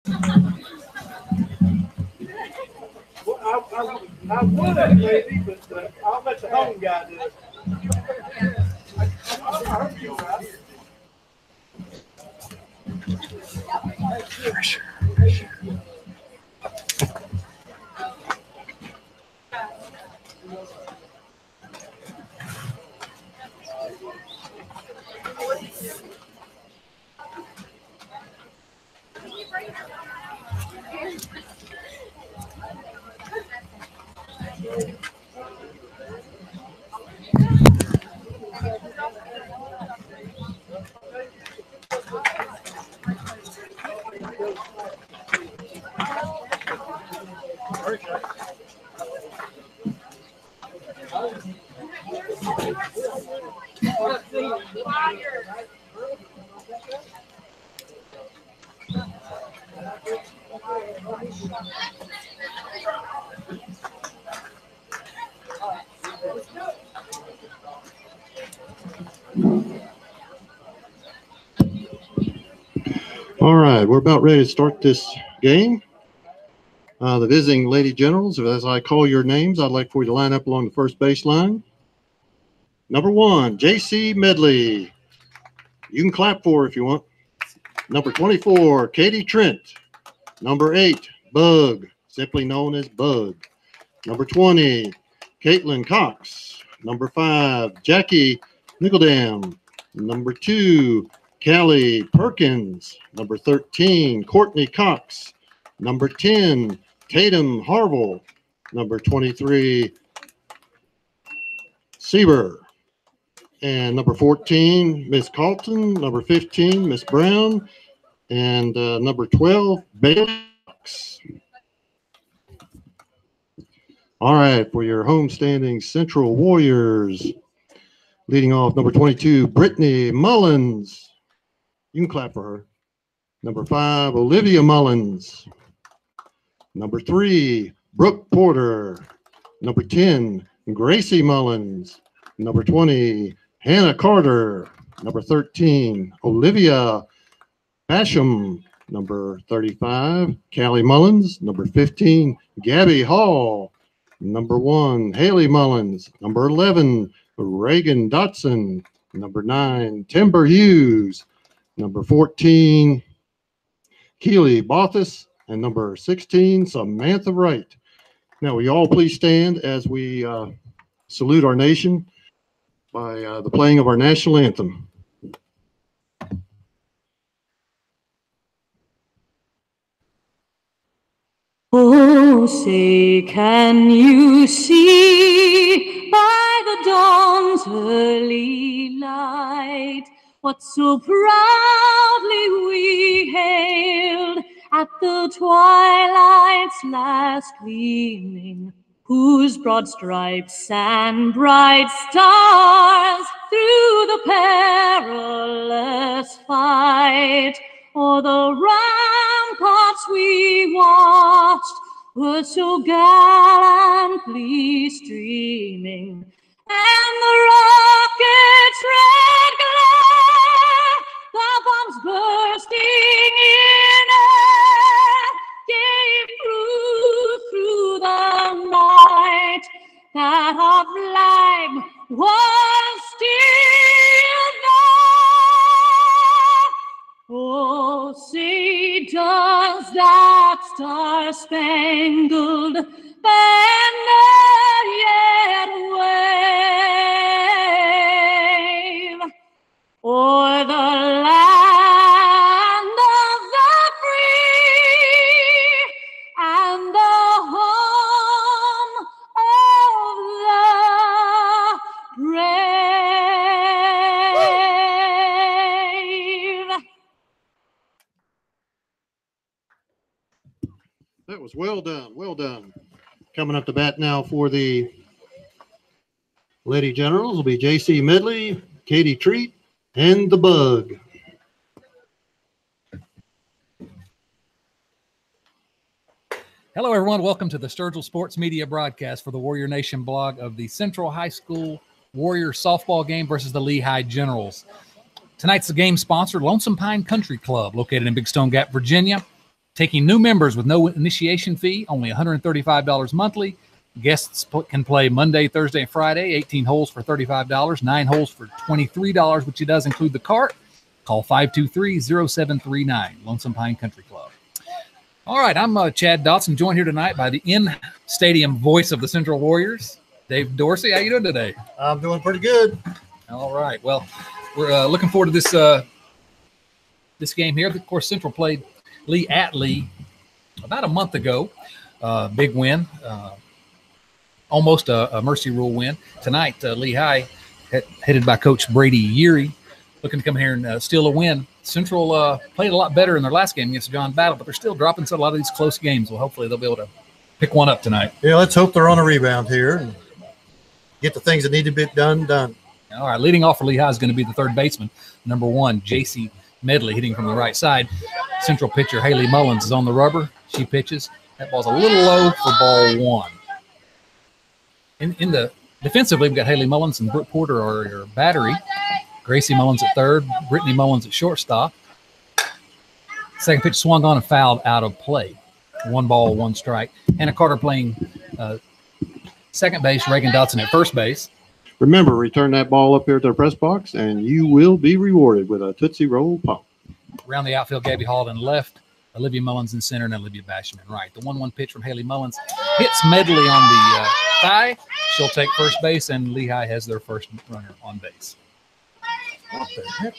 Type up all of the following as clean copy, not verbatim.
Well, I would have, maybe, but I'll let the home guy do it. I heard you, right? All right, we're about ready to start this game. The visiting Lady Generals, as I call your names, I'd like for you to line up along the first baseline. Number 1, J.C. Medley. You can clap for her if you want. Number 24, Katie Trent. Number 8, Bug, simply known as Bug. Number 20, Caitlin Cox. Number 5, Jackie Nickeldam. Number 2, Callie Perkins. Number 13, Courtney Cox. Number 10, Tatum Harville. Number 23, Sieber. And number 14, Miss Colton. Number 15, Miss Brown. And number 12, Bailey Cox. All right, for your homestanding Central Warriors, leading off, number 22, Brittany Mullins. You can clap for her. Number 5, Olivia Mullins. Number 3, Brooke Porter. Number 10, Gracie Mullins. Number 20, Hannah Carter. Number 13, Olivia Basham. Number 35, Callie Mullins. Number 15, Gabby Hall. Number 1, Haley Mullins. Number 11, Reagan Dotson. Number 9, Timber Hughes. Number 14, Keely Bothus. And number 16, Samantha Wright. Now, will you all please stand as we salute our nation by the playing of our national anthem. Oh, say, can you see by the dawn's early light what so proudly we hailed at the twilight's last gleaming, whose broad stripes and bright stars through the perilous fight o'er the ramparts we watched were so gallantly streaming, and the rocket's red glare, the bombs bursting in air, gave proof through the night that our flag was still there. Oh, say, does that star-spangled banner yet wave o'er the land of the free and the home of the brave? That was well done, well done. Coming up to bat now for the Lady Generals will be J.C. Medley, Katie Treat, and the Bug. Hello, everyone. Welcome to the Sturgill Sports Media broadcast for the Warrior Nation blog of the Central High School Warrior softball game versus the Lehigh Generals. Tonight's the game sponsor, Lonesome Pine Country Club, located in Big Stone Gap, Virginia. Taking new members with no initiation fee, only $135 monthly. Guests can play Monday, Thursday, and Friday, 18 holes for $35, 9 holes for $23, which does include the cart. Call 523-0739, Lonesome Pine Country Club. All right, I'm Chad Dotson, joined here tonight by the in-stadium voice of the Central Warriors, Dave Dorsey. How you doing today? I'm doing pretty good. All right. Well, we're looking forward to this this game here. Of course, Central played Lee at Lee about a month ago. Big win. Almost a mercy rule win. Tonight, Lehigh, headed by Coach Brady Yeary, looking to come here and steal a win. Central played a lot better in their last game against John Battle, but they're still dropping a lot of these close games. Well, hopefully they'll be able to pick one up tonight. Yeah, let's hope they're on a rebound here and get the things that need to be done. All right, leading off for Lehigh is going to be the third baseman, number 1, J.C. Medley, hitting from the right side. Central pitcher Haley Mullins is on the rubber. She pitches. That ball's a little low for ball 1. In the defensively, we've got Haley Mullins and Brooke Porter are your battery. Gracie Mullins at third, Brittany Mullins at shortstop. Second pitch swung on and fouled out of play. 1 ball, 1 strike. Hannah Carter playing second base, Reagan Dotson at first base. Remember, return that ball up here to the press box, and you will be rewarded with a Tootsie Roll Pop. Around the outfield, Gabby Halden left, Olivia Mullins in center, and Olivia Bashman right. The 1-1 pitch from Haley Mullins hits Medley on the thigh. She'll take first base, and Lehigh has their first runner on base. What the heck?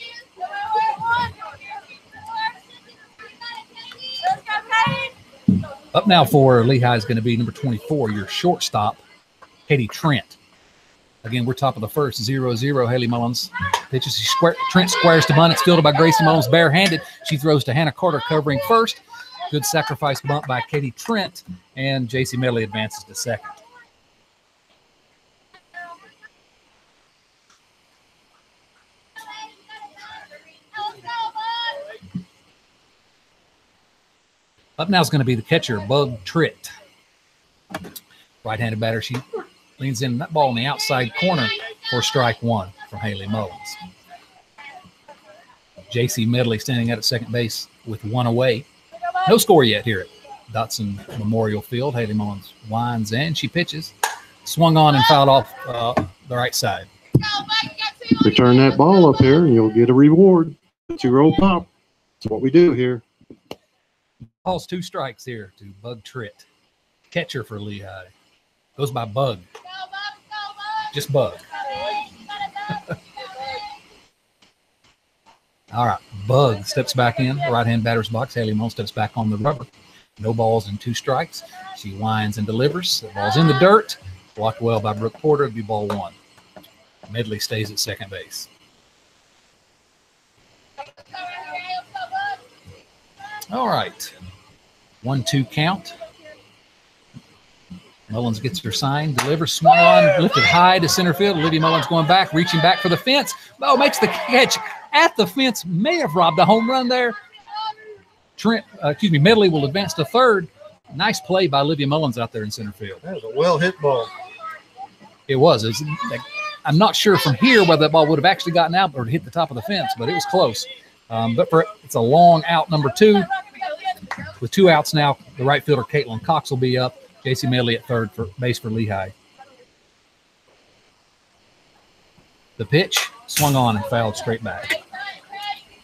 Up now for Lehigh is going to be number 24, your shortstop, Katie Trent. Again, we're top of the first, 0-0. Haley Mullins pitches. Trent squares to bunt. It's fielded by Gracie Mullins barehanded. She throws to Hannah Carter covering first. Good sacrifice bunt by Katie Trent, and J.C. Medley advances to second. Up now is going to be the catcher, Bug Tritt. Right-handed batter. She leans in that ball in the outside corner for strike 1 from Haley Mullins. J.C. Medley standing out at second base with 1 away. No score yet here at Dotson Memorial Field. Haley Mullins winds in. She pitches. Swung on and fouled off the right side. Return that ball up here, and you'll get a reward. Tootsie Roll Pop. That's what we do here. Calls 2 strikes here to Bug Tritt. Catcher for Lehigh. Goes by Bug. Just Bug. All right. Bug steps back in. Right-hand batter's box. Haley Mullins steps back on the rubber. No balls and 2 strikes. She winds and delivers. The ball's in the dirt. Blocked well by Brooke Porter. It'll be ball 1. Medley stays at second base. All right. 1-2 count. Mullins gets her sign, delivers, swung on, lifted high to center field. Olivia Mullins going back, reaching back for the fence. Oh, makes the catch at the fence. May have robbed a home run there. Medley will advance to third. Nice play by Olivia Mullins out there in center field. That was a well-hit ball. It was. I'm not sure from here whether that ball would have actually gotten out or hit the top of the fence, but it was close. It's a long out, number 2. With 2 outs now, the right fielder, Caitlin Cox, will be up. J.C. Medley at third for base for Lehigh. The pitch swung on and fouled straight back.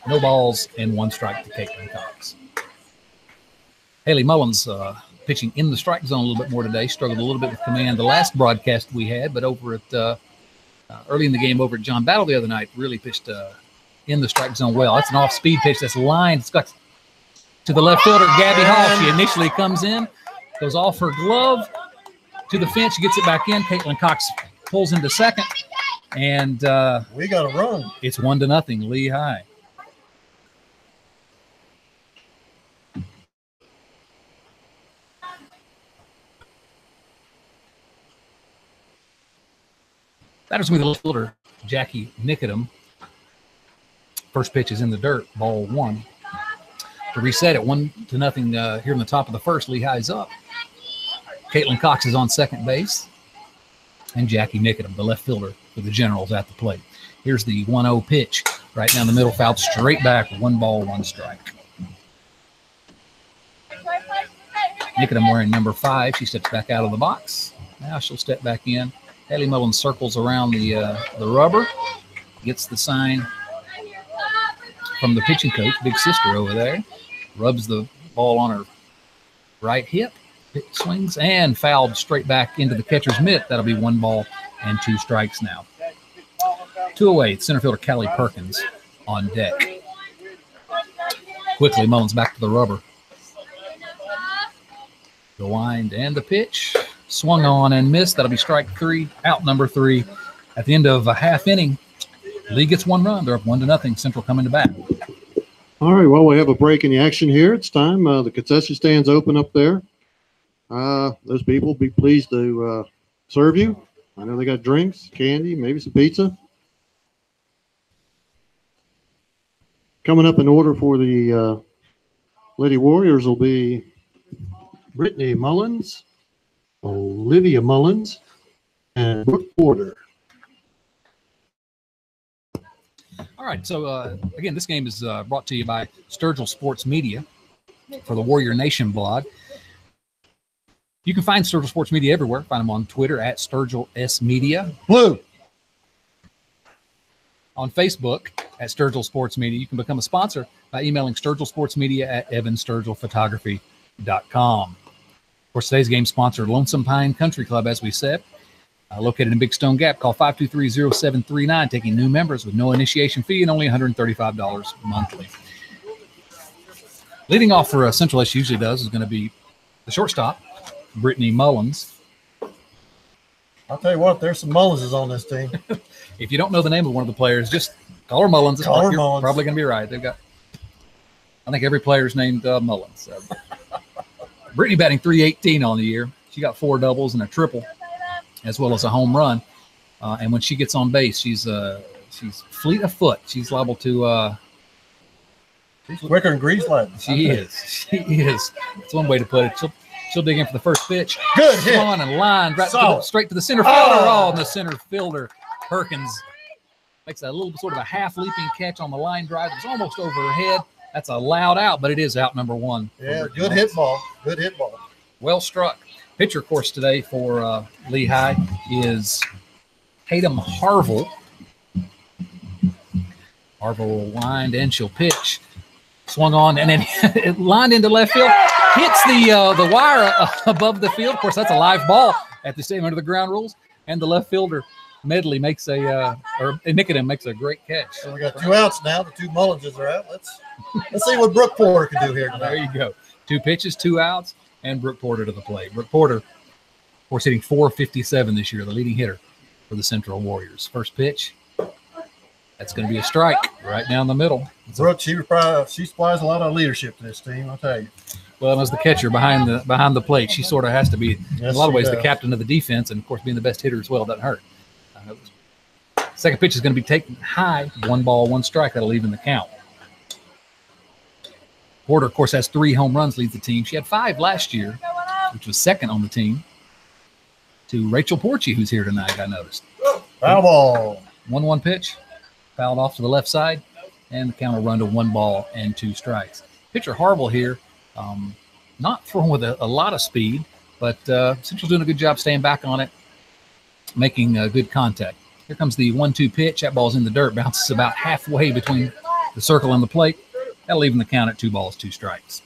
No balls and 1 strike to Caitlin Cox. Haley Mullins pitching in the strike zone a little bit more today. Struggled a little bit with command the last broadcast we had, but over at early in the game over at John Battle the other night, really pitched in the strike zone well. That's an off-speed pitch that's lined. It's got to the left fielder, Gabby Hall. She initially comes in, goes off her glove to the fence. She gets it back in. Caitlin Cox pulls into second, and We got a run. it's 1-0 Lehigh. Batters with the left fielder, Jackie Nicodem. First pitch is in the dirt, ball 1. To reset it 1-0 here in the top of the first. Lehigh's up. Caitlin Cox is on second base. And Jackie Nicodem, the left fielder for the Generals, at the plate. Here's the 1-0 pitch. Right down the middle, fouled straight back. 1 ball, 1 strike. Nicodem wearing number 5. She steps back out of the box. Now she'll step back in. Haley Mullins circles around the rubber, gets the sign from the pitching coach, big sister over there, rubs the ball on her right hip, swings, and fouled straight back into the catcher's mitt. That'll be 1 ball and 2 strikes now. 2 away, center fielder Callie Perkins on deck. Quickly, Mullins back to the rubber. The wind and the pitch. Swung on and missed. That'll be strike 3, out number 3. At the end of a half inning, Lee gets 1 run. They're up 1-0. Central coming to bat. All right, well, we have a break in the action here. It's time. The concession stand's open up there. Those people will be pleased to serve you. I know they got drinks, candy, maybe some pizza. Coming up in order for the Lady Warriors will be Brittany Mullins, Olivia Mullins, and Brooke Porter. All right, so again, this game is brought to you by Sturgill Sports Media for the Warrior Nation blog. You can find Sturgill Sports Media everywhere. Find them on Twitter at Sturgill S Media. Blue. On Facebook at Sturgill Sports Media. You can become a sponsor by emailing Sturgill Sports Media at evansturgillphotography.com. Of course, today's game sponsor, Lonesome Pine Country Club, as we said. Located in Big Stone Gap, call 523-0739, taking new members with no initiation fee and only $135 monthly. Leading off for Central, as she usually does, is going to be the shortstop, Brittany Mullins. I'll tell you what, there's some Mullinses on this team. If you don't know the name of one of the players, just call her Mullins. Call her You're Mullins. probably going to be right. They've got, I think every player's named Mullins. So. Brittany batting .318 on the year. She got 4 doubles and a triple, as well as a home run. And when she gets on base, she's fleet of foot. She's liable to. She's quicker than grease lightning. She is. She is. That's one way to put it. She'll dig in for the first pitch. Good hit. On and line right straight to the center fielder. Oh, and the center fielder Perkins makes a little sort of a half leaping catch on the line drive. It's almost over her head. That's a loud out, but it is out number 1. Yeah, good hit ball. Good hit ball. Well struck. Pitcher, of course, today for Lehigh is Tatum Harville. Harville will wind and she'll pitch. Swung on and then it lined into left field. Hits the wire above the field. Of course, that's a live ball at the stadium under the ground rules. And the left fielder, Medley, makes Nicodem makes a great catch. So we got 2 outs now. The 2 Mullinses are out. Let's see what Brooke Porter can do here tonight. There you go. 2 pitches, 2 outs, and Brooke Porter to the plate. Brooke Porter, of course, hitting .457 this year, the leading hitter for the Central Warriors. First pitch, that's going to be a strike right down the middle. Brooke, she supplies a lot of leadership to this team, I'll tell you. Well, as the catcher behind the plate, she sort of has to be, in a lot of ways, the captain of the defense, and, of course, being the best hitter as well doesn't hurt. Second pitch is going to be taken high, 1 ball, 1 strike. That'll even the count. Porter, of course, has 3 home runs, leads the team. She had 5 last year, which was second on the team, to Rachel Porchy, who's here tonight, I noticed. Foul ball. 1-1 pitch, fouled off to the left side, and the count will run to 1 ball and 2 strikes. Pitcher Harville here, not throwing with a lot of speed, but Central's doing a good job staying back on it, making good contact. Here comes the 1-2 pitch. That ball's in the dirt, bounces about halfway between the circle and the plate. That'll even the count at 2 balls, 2 strikes.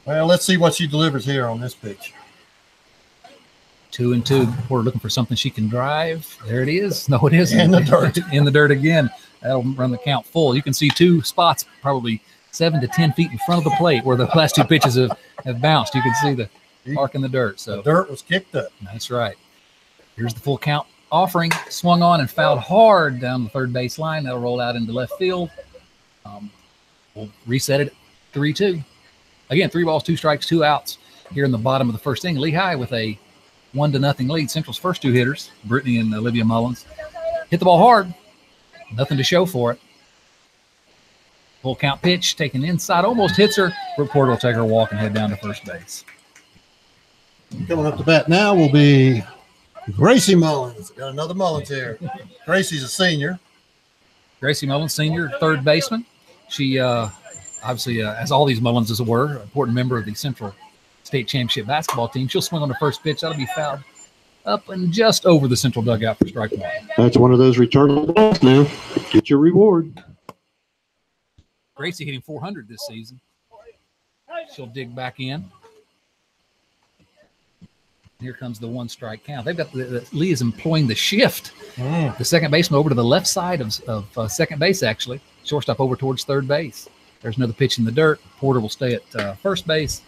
Well, let's see what she delivers here on this pitch. 2-2. We're looking for something she can drive. There it is. No, it isn't. In the dirt. In the dirt again. That'll run the count full. You can see 2 spots probably 7 to 10 feet in front of the plate where the last 2 pitches have bounced. You can see the mark in the dirt. So the dirt was kicked up. That's right. Here's the full count offering. Swung on and fouled hard down the third base line. That'll roll out into left field. We'll reset it 3-2. Again, 3 balls, 2 strikes, 2 outs here in the bottom of the first inning. Lehigh with a 1-0 lead. Central's first 2 hitters, Brittany and Olivia Mullins, hit the ball hard. Nothing to show for it. Full count pitch taken inside, almost hits her. Brooke Porter will take her walk and head down to first base. Coming up to bat now will be Gracie Mullins. Got another Mullins here. Gracie's a senior. Gracie Mullins, senior, third baseman. She, I obviously, as all these Mullins were, an important member of the Central State Championship basketball team. She'll swing on the first pitch. That'll be fouled up and just over the Central dugout for strike one. That's one of those returnable balls now. Get your reward. Gracie hitting 400 this season. She'll dig back in. Here comes the one strike count. They've got Lee is employing the shift. The second baseman over to the left side of second base, actually. Shortstop over towards third base. There's another pitch in the dirt. Porter will stay at first base.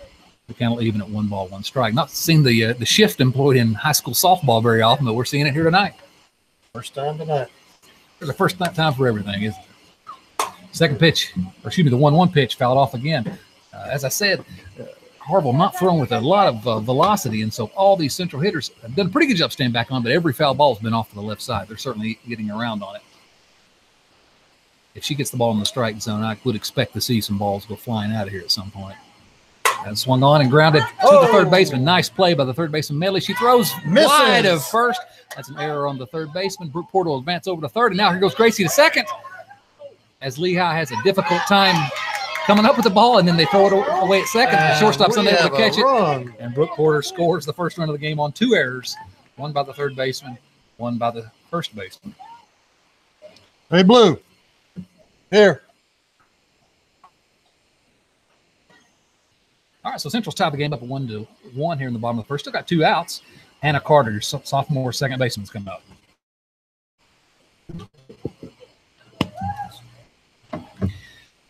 The count will even at 1 ball, 1 strike. Not seeing the shift employed in high school softball very often, but we're seeing it here tonight. First time tonight. There's a first time for everything, isn't it? Second pitch, or excuse me, the 1-1 pitch fouled off again. As I said, Harville not thrown with a lot of velocity, and so all these Central hitters have done a pretty good job staying back on, but every foul ball has been off to the left side. They're certainly getting around on it. If she gets the ball in the strike zone, I would expect to see some balls go flying out of here at some point. And swung on and grounded to the third baseman. Nice play by the third baseman, Medley. She throws wide of first. That's an error on the third baseman. Brooke Porter will advance over to third, and now here goes Gracie to second. As Lehigh has a difficult time coming up with the ball, and then they throw it away at second. The shortstop's unable to catch it. And Brooke Porter scores the first run of the game on 2 errors, one by the third baseman, one by the first baseman. Hey, Blue. Here. All right, so Central's tied the game up at 1-1 here in the bottom of the first. Still got 2 outs. Hannah Carter, your sophomore second baseman's coming up.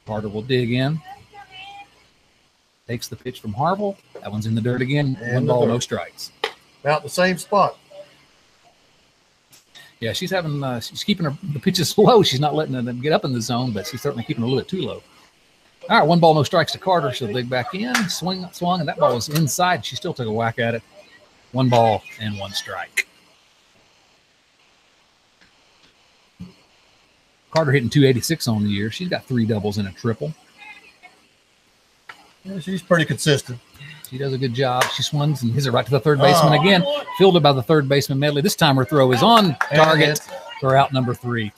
Carter will dig in. Takes the pitch from Harville. That one's in the dirt again. And 1 ball, no strikes. About the same spot. Yeah, she's keeping the pitches low. She's not letting them get up in the zone, but she's certainly keeping them a little bit too low. All right, 1 ball, no strikes to Carter. She'll dig back in, swung, and that ball was inside. She still took a whack at it. 1 ball and 1 strike. Carter hitting 286 on the year. She's got 3 doubles and a triple. Yeah, she's pretty consistent. She does a good job. She swings and hits it right to the third baseman again. Fielded by the third baseman, Medley. This time her throw is on target for out number 3.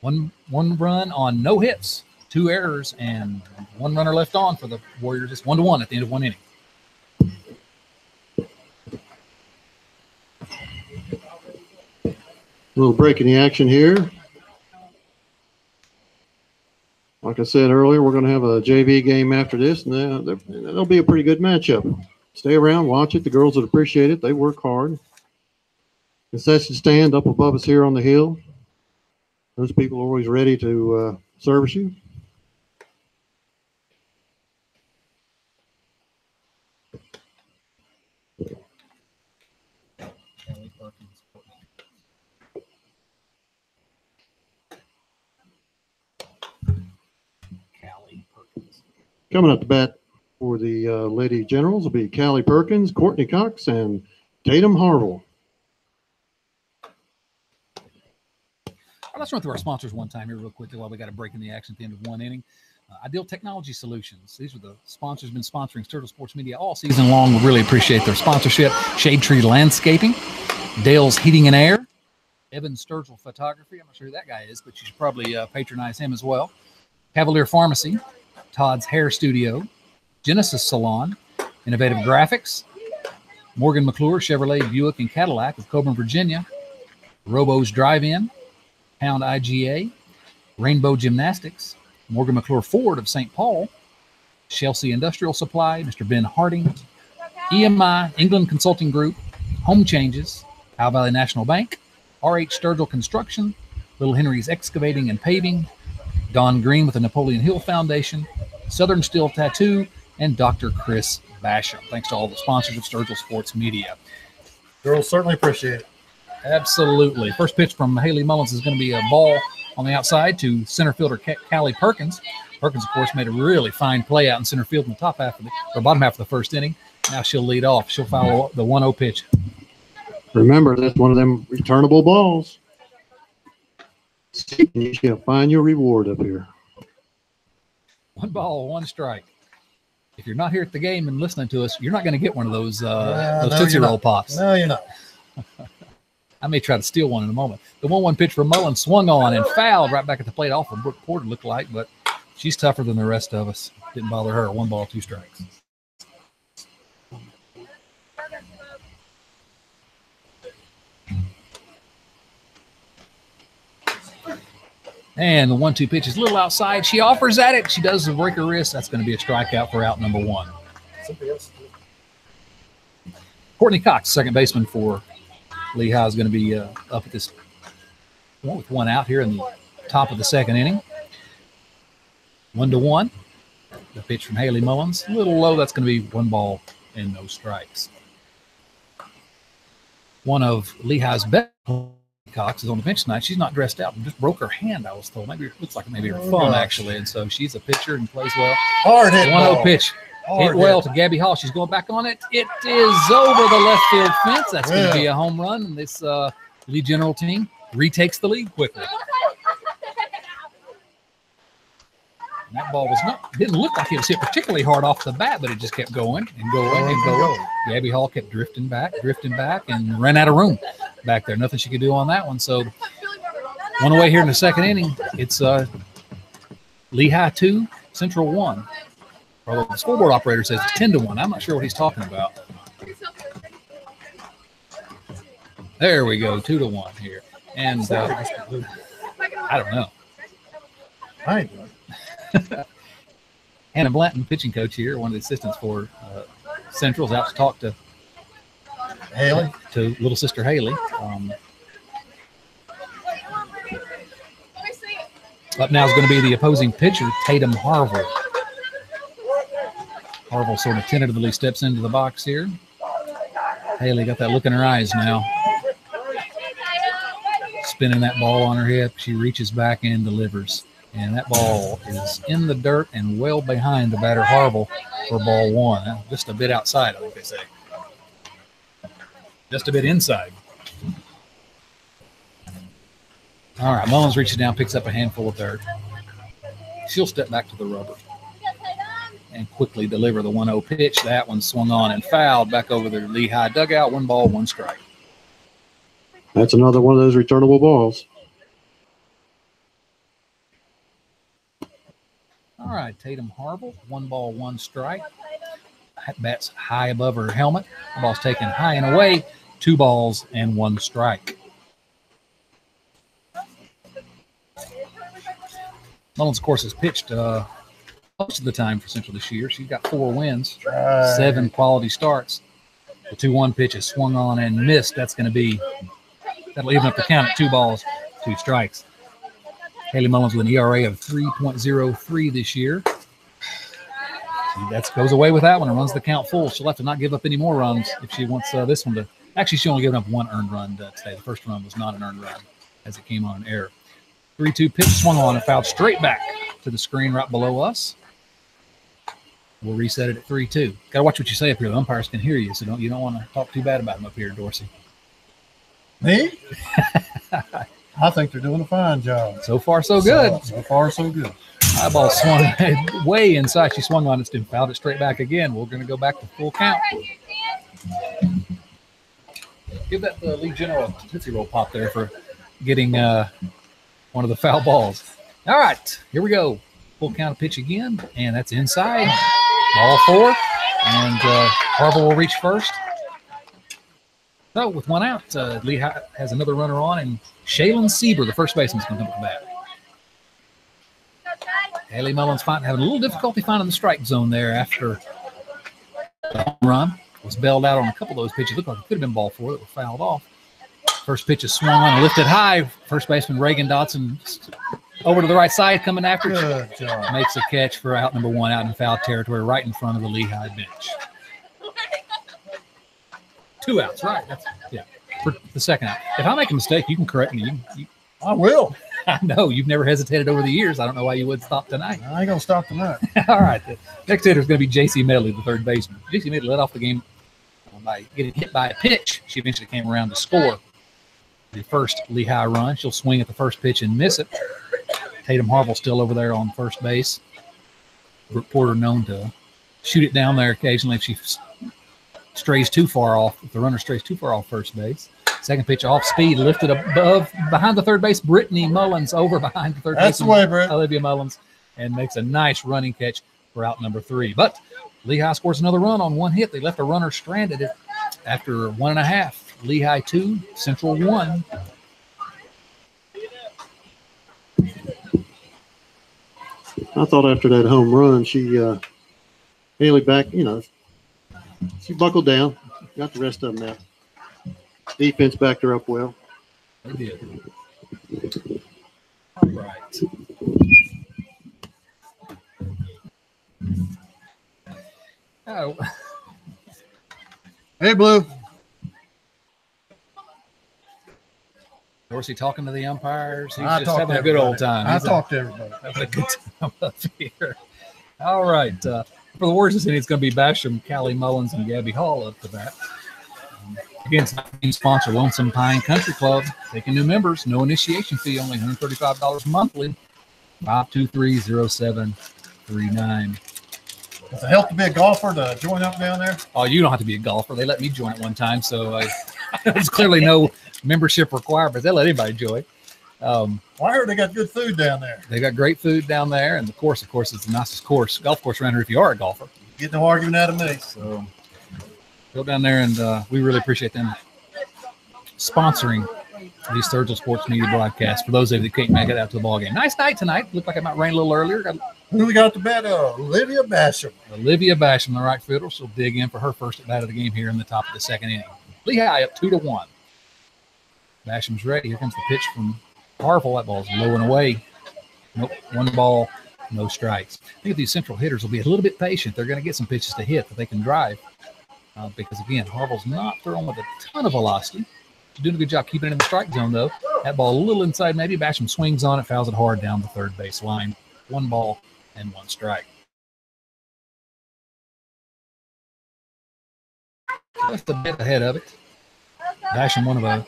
One run on no hits, 2 errors, and 1 runner left on for the Warriors. It's 1-1 at the end of 1 inning. A little break in the action here. Like I said earlier, we're going to have a JV game after this, and that'll be a pretty good matchup. Stay around, watch it. The girls would appreciate it. They work hard. Concession stand up above us here on the hill. Those people are always ready to service you. Coming up to bat for the Lady Generals will be Callie Perkins, Courtney Cox, and Tatum Harville. Let's run through our sponsors one time here real quickly while we got a break in the action at the end of 1 inning. Ideal Technology Solutions. These are the sponsors been sponsoring Sturgill Sports Media all season long. We really appreciate their sponsorship. Shade Tree Landscaping, Dale's Heating and Air, Evan Sturgill Photography. I'm not sure who that guy is, but you should probably patronize him as well. Cavalier Pharmacy, Todd's Hair Studio, Genesis Salon, Innovative Graphics, Morgan McClure Chevrolet, Buick, and Cadillac of Coburn, Virginia, Robo's Drive-In, Pound IGA, Rainbow Gymnastics, Morgan McClure Ford of St. Paul, Chelsea Industrial Supply, Mr. Ben Harding, EMI, England Consulting Group, Home Changes, Powell Valley National Bank, R.H. Sturgill Construction, Little Henry's Excavating and Paving, Don Green with the Napoleon Hill Foundation, Southern Steel Tattoo, and Dr. Chris Basham. Thanks to all the sponsors of Sturgill Sports Media. Girls certainly appreciate it. Absolutely. First pitch from Haley Mullins is going to be a ball on the outside to center fielder Callie Perkins. Perkins, of course, made a really fine play out in center field in the top half of or bottom half of the first inning. Now she'll lead off. She'll foul the 1-0 pitch. Remember, that's one of them returnable balls. You shall find your reward up here. 1 ball, 1 strike. If you're not here at the game and listening to us, you're not going to get one of those Tootsie Roll Pops. No, you're not. I may try to steal one in a moment. The 1-1 pitch from Mullins swung on and fouled right back at the plate off of Brooke Porter, looked like, but She's tougher than the rest of us. Didn't bother her. 1 ball, 2 strikes. And the 1-2 pitch is a little outside. She offers at it. She does break her wrist. That's going to be a strikeout for out number 1. Courtney Cox, second baseman for Lehigh, is going to be up at this point with 1 out here in the top of the 2nd inning. 1-1. The pitch from Haley Mullins. A little low. That's going to be 1 ball and no strikes. One of Lehigh's best, Cox, is on the bench tonight. She's not dressed out. Just broke her hand, I was told. Maybe it looks like maybe her thumb, actually. And so she's a pitcher and plays well. Hard hit 1-0 pitch. Hard hit well to Gabby Hall. She's going back on it. It is over the left field fence. That's going to be a home run. And this Lee General team retakes the lead quickly. And that ball didn't look like it was hit particularly hard off the bat, but it just kept going and going and going. Gabby Hall kept drifting back, and ran out of room back there. Nothing she could do on that one. So 1 away here in the 2nd inning. It's Lehigh 2, Central 1. Although the scoreboard operator says 10-1. I'm not sure what he's talking about. There we go, 2-1 here. And I don't know. Right. Hannah Blanton, pitching coach here, one of the assistants for Central's out to talk to Haley, to little sister Haley. Up now is going to be the opposing pitcher, Tatum Harville. Harville sort of tentatively steps into the box here. Haley got that look in her eyes now. Spinning that ball on her hip. She reaches back and delivers. And that ball is in the dirt and well behind the batter Harville for ball 1. Just a bit outside, I think they say. Just a bit inside. All right, Mullins reaches down, picks up a handful of dirt. She'll step back to the rubber and quickly deliver the 1-0 pitch. That one swung on and fouled back over the Lehigh dugout. 1 ball, 1 strike. That's another one of those returnable balls. All right, Tatum Harville, 1 ball, 1 strike. Bats high above her helmet. The ball's taken high and away. 2 balls and 1 strike. Mullins, of course, has pitched most of the time for Central this year. She's got 4 wins, 7 quality starts. The 2-1 pitch is swung on and missed. That'll even up the count at 2 balls, 2 strikes. Haley Mullins with an ERA of 3.03 this year. That goes away with that one and runs the count full. She'll have to not give up any more runs if she wants this one to. Actually, she only given up 1 earned run today. The first run was not an earned run as it came on an error. 3-2 pitch swung on and fouled straight back to the screen right below us. We'll reset it at 3-2. Got to watch what you say up here. The umpires can hear you, so you don't want to talk too bad about them up here, Dorsey. Me? I think they're doing a fine job. So far, so good. So far, so good. High ball swung way inside. She swung on it and fouled it straight back again. We're going to go back to full count. Give that Lee General a Tootsie Roll pop there for getting one of the foul balls. All right, here we go. Full count pitch again, and that's inside. Ball 4, and Harville will reach first. So with 1 out, Lehigh has another runner on, and Shaylin Sieber, the first baseman, is going to come up the bat. Haley Mullins having a little difficulty finding the strike zone there after the home run. Was bailed out on a couple of those pitches. Looked like it could have been ball 4 that were fouled off. First pitch is swung on and lifted high. First baseman Reagan Dotson over to the right side coming after. Good job. Makes a catch for out number 1 out in foul territory right in front of the Lehigh bench. 2 outs, right? For the second out. If I make a mistake, you can correct me. I will. I know you've never hesitated over the years. I don't know why you would stop tonight. I ain't going to stop tonight. All right. The next hitter is going to be J.C. Medley, the third baseman. J.C. Medley led off the game by getting hit by a pitch. She eventually came around to score the first Lehigh run. She'll swing at the first pitch and miss it. Tatum Harville still over there on first base. Brooke Porter known to shoot it down there occasionally if she strays too far off, if the runner strays too far off first base. Second pitch off speed, lifted behind the third base. Brittany Mullins over behind the third base. That's the way, Britt. Olivia Mullins. and makes a nice running catch for out number 3. But Lehigh scores another run on one hit. They left a runner stranded after 1.5. Lehigh 2, Central 1. I thought after that home run, Haley back, she buckled down, got the rest of them out. Defense backed her up well. They did. All right. Oh. Hey, Blue. Dorsey talking to the umpires. He's I just talked having to a good old everybody. time. I He's talked to everybody. having a good time up here. All right. For the Warriors, it's going to be Basham, Callie Mullins, and Gabby Hall up to bat. Again, team sponsor Lonesome Pine Country Club. Taking new members, no initiation fee, only $135 monthly. 523-0739. Does it help to be a golfer to join up down there? Oh, you don't have to be a golfer. They let me join at one time, so there's clearly no membership requirement. They let anybody join. Well, I heard they got good food down there. They got great food down there, and the course, of course, is the nicest golf course around here if you are a golfer. Get no argument out of me. So go down there, and we really appreciate them sponsoring these Sturgill Sports Media broadcasts for those of you that can't make it out to the ball game. Nice night tonight. Looked like it might rain a little earlier. Who we got to bat? Olivia Basham. Olivia Basham, the right fielder, she'll dig in for her first at bat of the game here in the top of the second inning. Lehigh up 2-1. Basham's ready. Here comes the pitch from Harville. That ball's low and away. Nope, 1 ball, no strikes. I think these Central hitters will be a little bit patient. They're going to get some pitches to hit that they can drive because, again, Harville's not throwing with a ton of velocity. She's doing a good job keeping it in the strike zone, though. That ball a little inside maybe. Basham swings on it, fouls it hard down the third base line. 1 ball and 1 strike. Just a bit ahead of it. Basham, one of the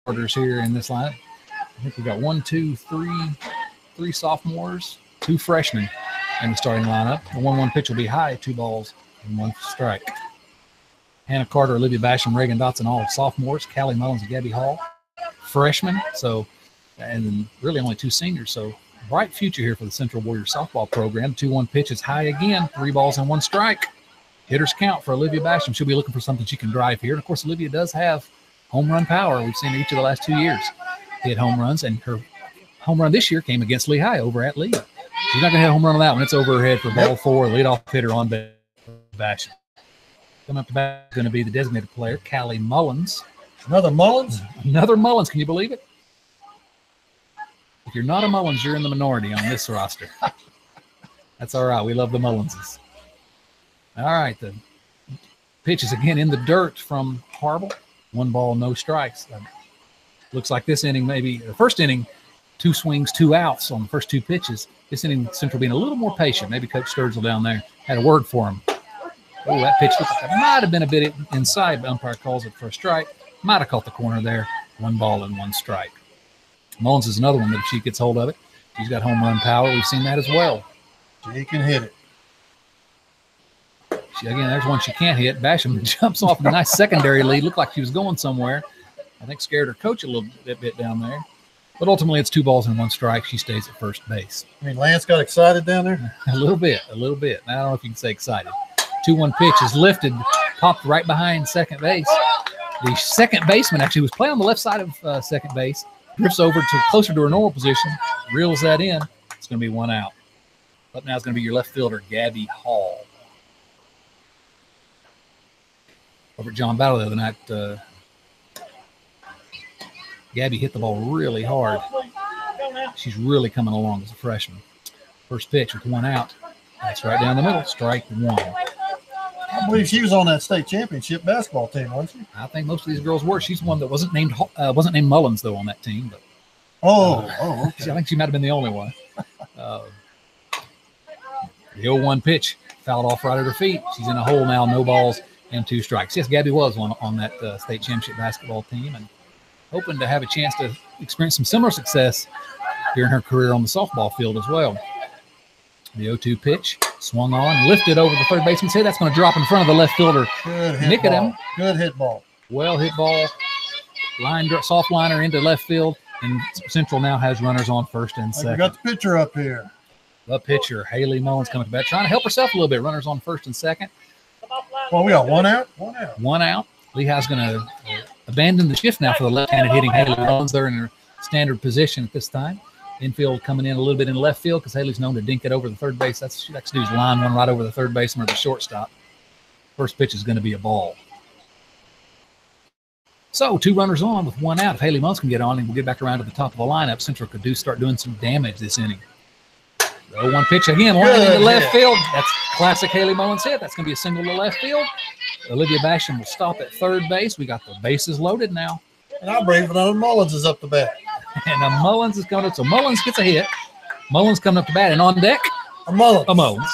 starters here in this line. I think we got 3 sophomores, 2 freshmen in the starting lineup. The 1-1 pitch will be high, 2 balls and 1 strike. Hannah Carter, Olivia Basham, Reagan Dotson, all sophomores. Callie Mullins and Gabby Hall, freshmen. So, and really only 2 seniors. So, bright future here for the Central Warriors softball program. 2-1 pitch is high again, 3 balls and 1 strike. Hitters count for Olivia Basham. She'll be looking for something she can drive here. And, of course, Olivia does have home run power. We've seen each of the last 2 years hit home runs, and her home run this year came against Lehigh over at Lee. She's not going to hit a home run on that one. It's over her head for ball 4, leadoff hitter on Basham. Coming up to bat is going to be the designated player, Callie Mullins. Another Mullins? Another Mullins. Can you believe it? If you're not a Mullins, you're in the minority on this roster. That's all right. We love the Mullinses. All right. The pitch is again in the dirt from Harville. 1 ball, no strikes. Looks like this inning, maybe the first inning, 2 swings, 2 outs on the first 2 pitches. This inning, Central being a little more patient. Maybe Coach Sturgill down there had a word for him. Oh, that pitch looked like it might have been a bit inside, but umpire calls it for a strike. Might have caught the corner there. 1 ball and 1 strike. Mullins is another one that if she gets hold of it, she's got home run power. We've seen that as well. She can hit it. Again, there's one she can't hit. Basham jumps off a nice secondary lead. Looked like she was going somewhere. I think scared her coach a little bit down there. But ultimately, it's 2 balls and 1 strike. She stays at first base. I mean, Lance got excited down there? A little bit. I don't know if you can say excited. 2-1 pitch is lifted, popped right behind second base. The second baseman actually was playing on the left side of second base. Drifts over to closer to her normal position, reels that in. It's going to be 1 out. Up now is going to be your left fielder, Gabby Hall. Over at John Battle the other night, Gabby hit the ball really hard. She's really coming along as a freshman. First pitch with 1 out. That's right down the middle. Strike 1. I believe she was on that state championship basketball team, wasn't she? I think most of these girls were. She's one that wasn't named Mullins though on that team. But okay. I think she might have been the only one. The 0-1 pitch fouled off right at her feet. She's in a hole now. No balls and 2 strikes. Yes, Gabby was on that state championship basketball team and hoping to have a chance to experience some similar success during her career on the softball field as well. The 0-2 pitch swung on, lifted over the third baseman's head. That's going to drop in front of the left fielder. Good hit Nick at ball. him. Good hit ball. Well hit ball. Soft liner into left field, and Central now has runners on first and We second. got the picture up here. The pitcher, Haley Mullins, coming to bat, trying to help herself a little bit. Runners on first and second. Well, we got one out. One out. One out. Lehigh's going to abandon the shift now for the left-handed hitting Haley Mullins. They're in her standard position at this time. Infield coming in a little bit in left field because Haley's known to dink it over the third base. That's she likes to do is line one right over the third baseman or the shortstop. First pitch is going to be a ball. So 2 runners on with 1 out. If Haley Mullins can get on, and we'll get back around to the top of the lineup, Central could start doing some damage this inning. The 0-1 pitch again, one into left field. That's classic Haley Mullins hit. That's going to be a single to left field. Olivia Basham will stop at third base. We got the bases loaded now. And I believe another Mullins is up to bat. And Mullins is coming up. So Mullins gets a hit. Mullins coming up to bat. And on deck, A Mullins. a Mullins.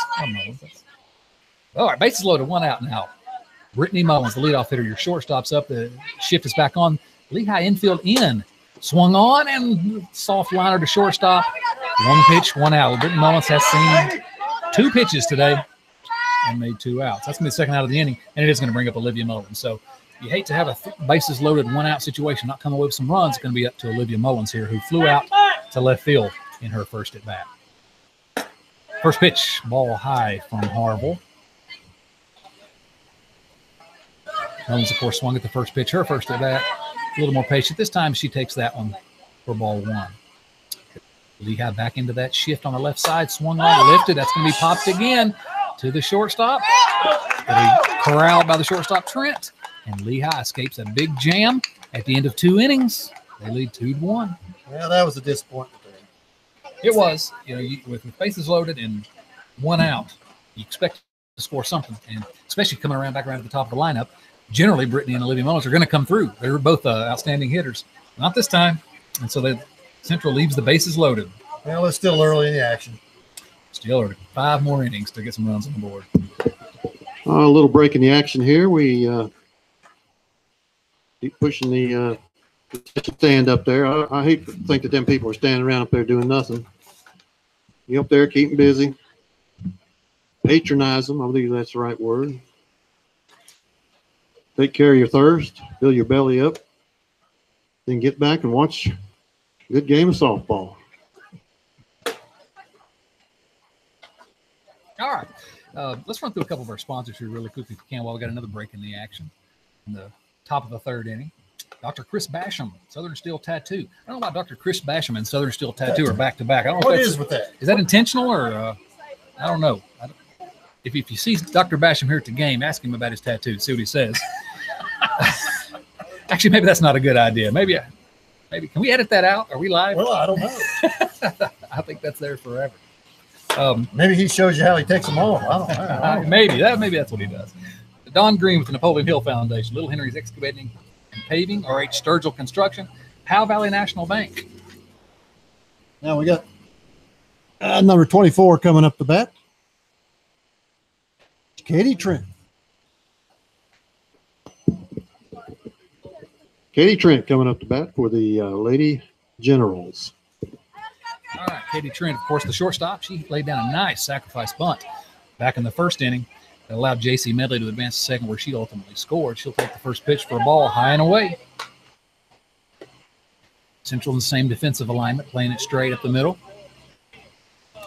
All right, bases loaded, 1 out now. Brittany Mullins, the leadoff hitter. Your shortstop's up. The shift is back on. Lehigh infield in. Swung on and soft liner to shortstop. 1 pitch, 1 out. Brittany Mullins has seen 2 pitches today and made 2 outs. That's going to be the second out of the inning, and it is going to bring up Olivia Mullins. So you hate to have a bases loaded 1 out situation, not come away with some runs. It's going to be up to Olivia Mullins here, who flew out to left field in her first at bat. First pitch, ball high from Harville. Mullins, of course, swung at the first pitch, her first at bat. A little more patient. This time she takes that one for ball 1. Lehigh back into that shift on the left side, swung on, lifted. That's going to be popped again to the shortstop. Corralled by the shortstop, Trent. And Lehigh escapes a big jam at the end of 2 innings. They lead 2-1. Yeah, that was a disappointment there. It was. With bases loaded and 1 out, you expect to score something, and especially coming back around to the top of the lineup. Generally, Brittany and Olivia Mullins are going to come through. They're both outstanding hitters. Not this time. And so Central leaves the bases loaded. Well, it's still early in the action. Still early. 5 more innings to get some runs on the board. A little break in the action here. We keep pushing the stand up there. I hate to think that them people are standing around up there doing nothing. You up there, keep them busy. Patronize them. I believe that's the right word. Take care of your thirst. Fill your belly up. Then get back and watch a good game of softball. All right. Let's run through a couple of our sponsors here really quickly if we can while we got another break in the action. In the top of the 3rd inning, Dr. Chris Basham, Southern Steel Tattoo. I don't know about Dr. Chris Basham and Southern Steel Tattoo are back-to-back. I don't know What if is with that? Is that intentional or I don't know. If you see Dr. Basham here at the game, ask him about his tattoo. See what he says. Actually, maybe that's not a good idea. Maybe can we edit that out? Are we live? Well, I don't know. I think that's there forever. Maybe he shows you how he takes them off. I don't know. Maybe that's what he does. Don Green with the Napoleon Hill Foundation, Little Henry's Excavating and Paving, R.H. Sturgill Construction, Powell Valley National Bank. Now we got number 24 coming up to bat. Katie Trent. Katie Trent coming up to bat for the Lady Generals. All right, Katie Trent, of course, the shortstop. She laid down a nice sacrifice bunt back in the 1st inning that allowed J.C. Medley to advance to 2nd, where she ultimately scored. She'll take the first pitch for a ball high and away. Central in the same defensive alignment, playing it straight up the middle.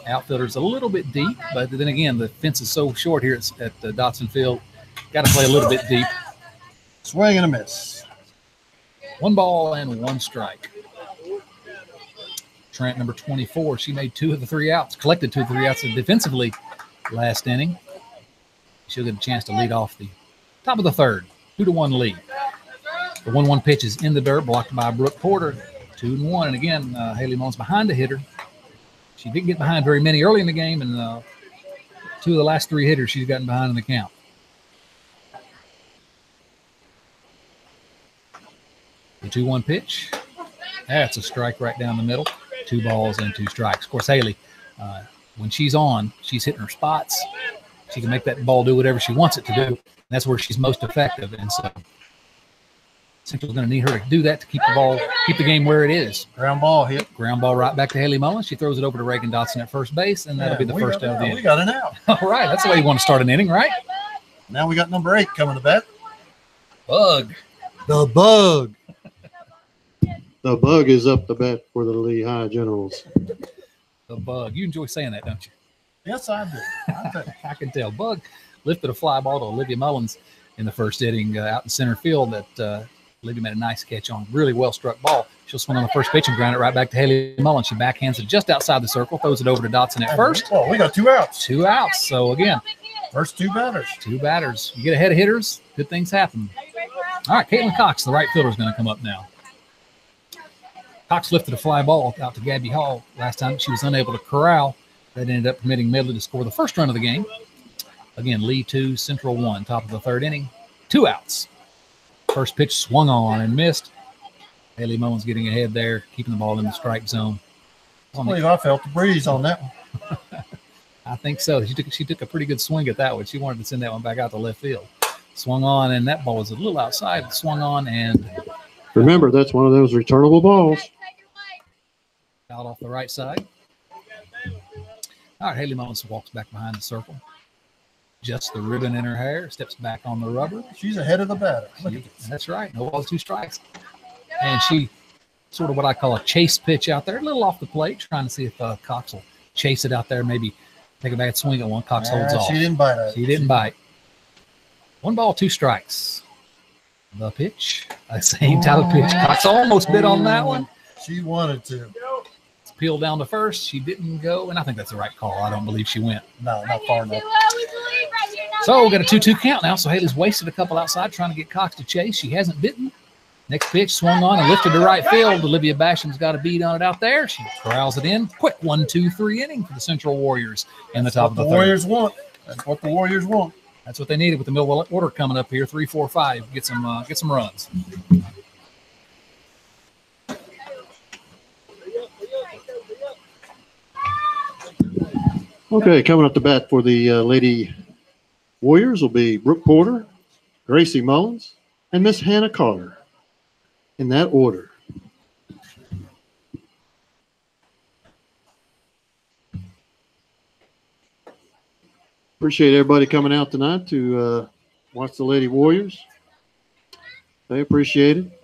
Outfielder's a little bit deep, but then again, the fence is so short here at the Dotson Field. Got to play a little bit deep. Swing and a miss. 1 ball and 1 strike. Trent, number 24, she made 2 of the 3 outs, collected 2 of the 3 outs defensively last inning. She'll get a chance to lead off the top of the 3rd, 2-1 lead. The 1-1 pitch is in the dirt, blocked by Brooke Porter, 2-1. And again, Haley Mullins behind the hitter. She didn't get behind very many early in the game, and 2 of the last 3 hitters she's gotten behind in the count. The 2-1 pitch. That's a strike right down the middle. 2 balls and 2 strikes. Of course, Haley, when she's on, she's hitting her spots. She can make that ball do whatever she wants it to do. That's where she's most effective. And so Central's going to need her to do that to keep the game where it is. Ground ball hit. Ground ball right back to Haley Mullins. She throws it over to Reagan Dotson at first base, and that'll be the first out of the inning. We got an out. All right, that's the way you want to start an inning, right? Now we got number 8 coming to bat. Bug. The Bug. The Bug is up to bat for the Lehigh Generals. The Bug. You enjoy saying that, don't you? Yes, I do. I can tell. Bug lifted a fly ball to Olivia Mullins in the first inning out in center field that Olivia made a nice catch on. Really well struck ball. She'll swing on the first pitch and ground it right back to Haley Mullins. She backhands it just outside the circle, throws it over to Dotson at first. Oh, we got 2 outs. 2 outs. So again, First 2 batters. 2 batters. You get ahead of hitters, good things happen. All right, Caitlin Cox, the right fielder, is going to come up now. Cox lifted a fly ball out to Gabby Hall last time. She was unable to corral. That ended up permitting Medley to score the first run of the game. Again, Lee 2, Central 1, top of the 3rd inning. 2 outs. First pitch swung on and missed. Haley Mullins getting ahead there, keeping the ball in the strike zone. I believe I felt the breeze on that one. I think so. She took a pretty good swing at that one. She wanted to send that one back out to left field. Swung on, and that ball was a little outside. Swung on, and Remember, that's one of those returnable balls. out off the right side. All right, Haley Mullins walks back behind the circle. Just the ribbon in her hair, steps back on the rubber. She's ahead of the batter. Look at this. That's right. No balls, 2 strikes. And she sort of what I call a chase pitch out there, a little off the plate, trying to see if Cox will chase it out there, maybe take a bad swing at one. Cox holds off. She didn't bite it. She didn't bite. 1 ball, 2 strikes. The pitch, the same type of pitch. Cox almost bit on that one. She wanted to. Peeled down to first. She didn't go, and I think that's the right call. I don't believe she went. No, not far enough. So we got a 2-2 count now. So Haley's wasted a couple outside trying to get Cox to chase. She hasn't bitten. Next pitch swung on and lifted to right field. Olivia Basham's got a beat on it out there. She corrals it in. Quick 1-2-3 inning for the Central Warriors in the top of the 3rd. Warriors want. That's what the Warriors want. That's what they needed with the Millwall order coming up here. 3, 4, 5. Get some runs. Okay, coming up to bat for the Lady Warriors will be Brooke Porter, Gracie Mullins, and Miss Hannah Carter. In that order. Appreciate everybody coming out tonight to watch the Lady Warriors. They appreciate it.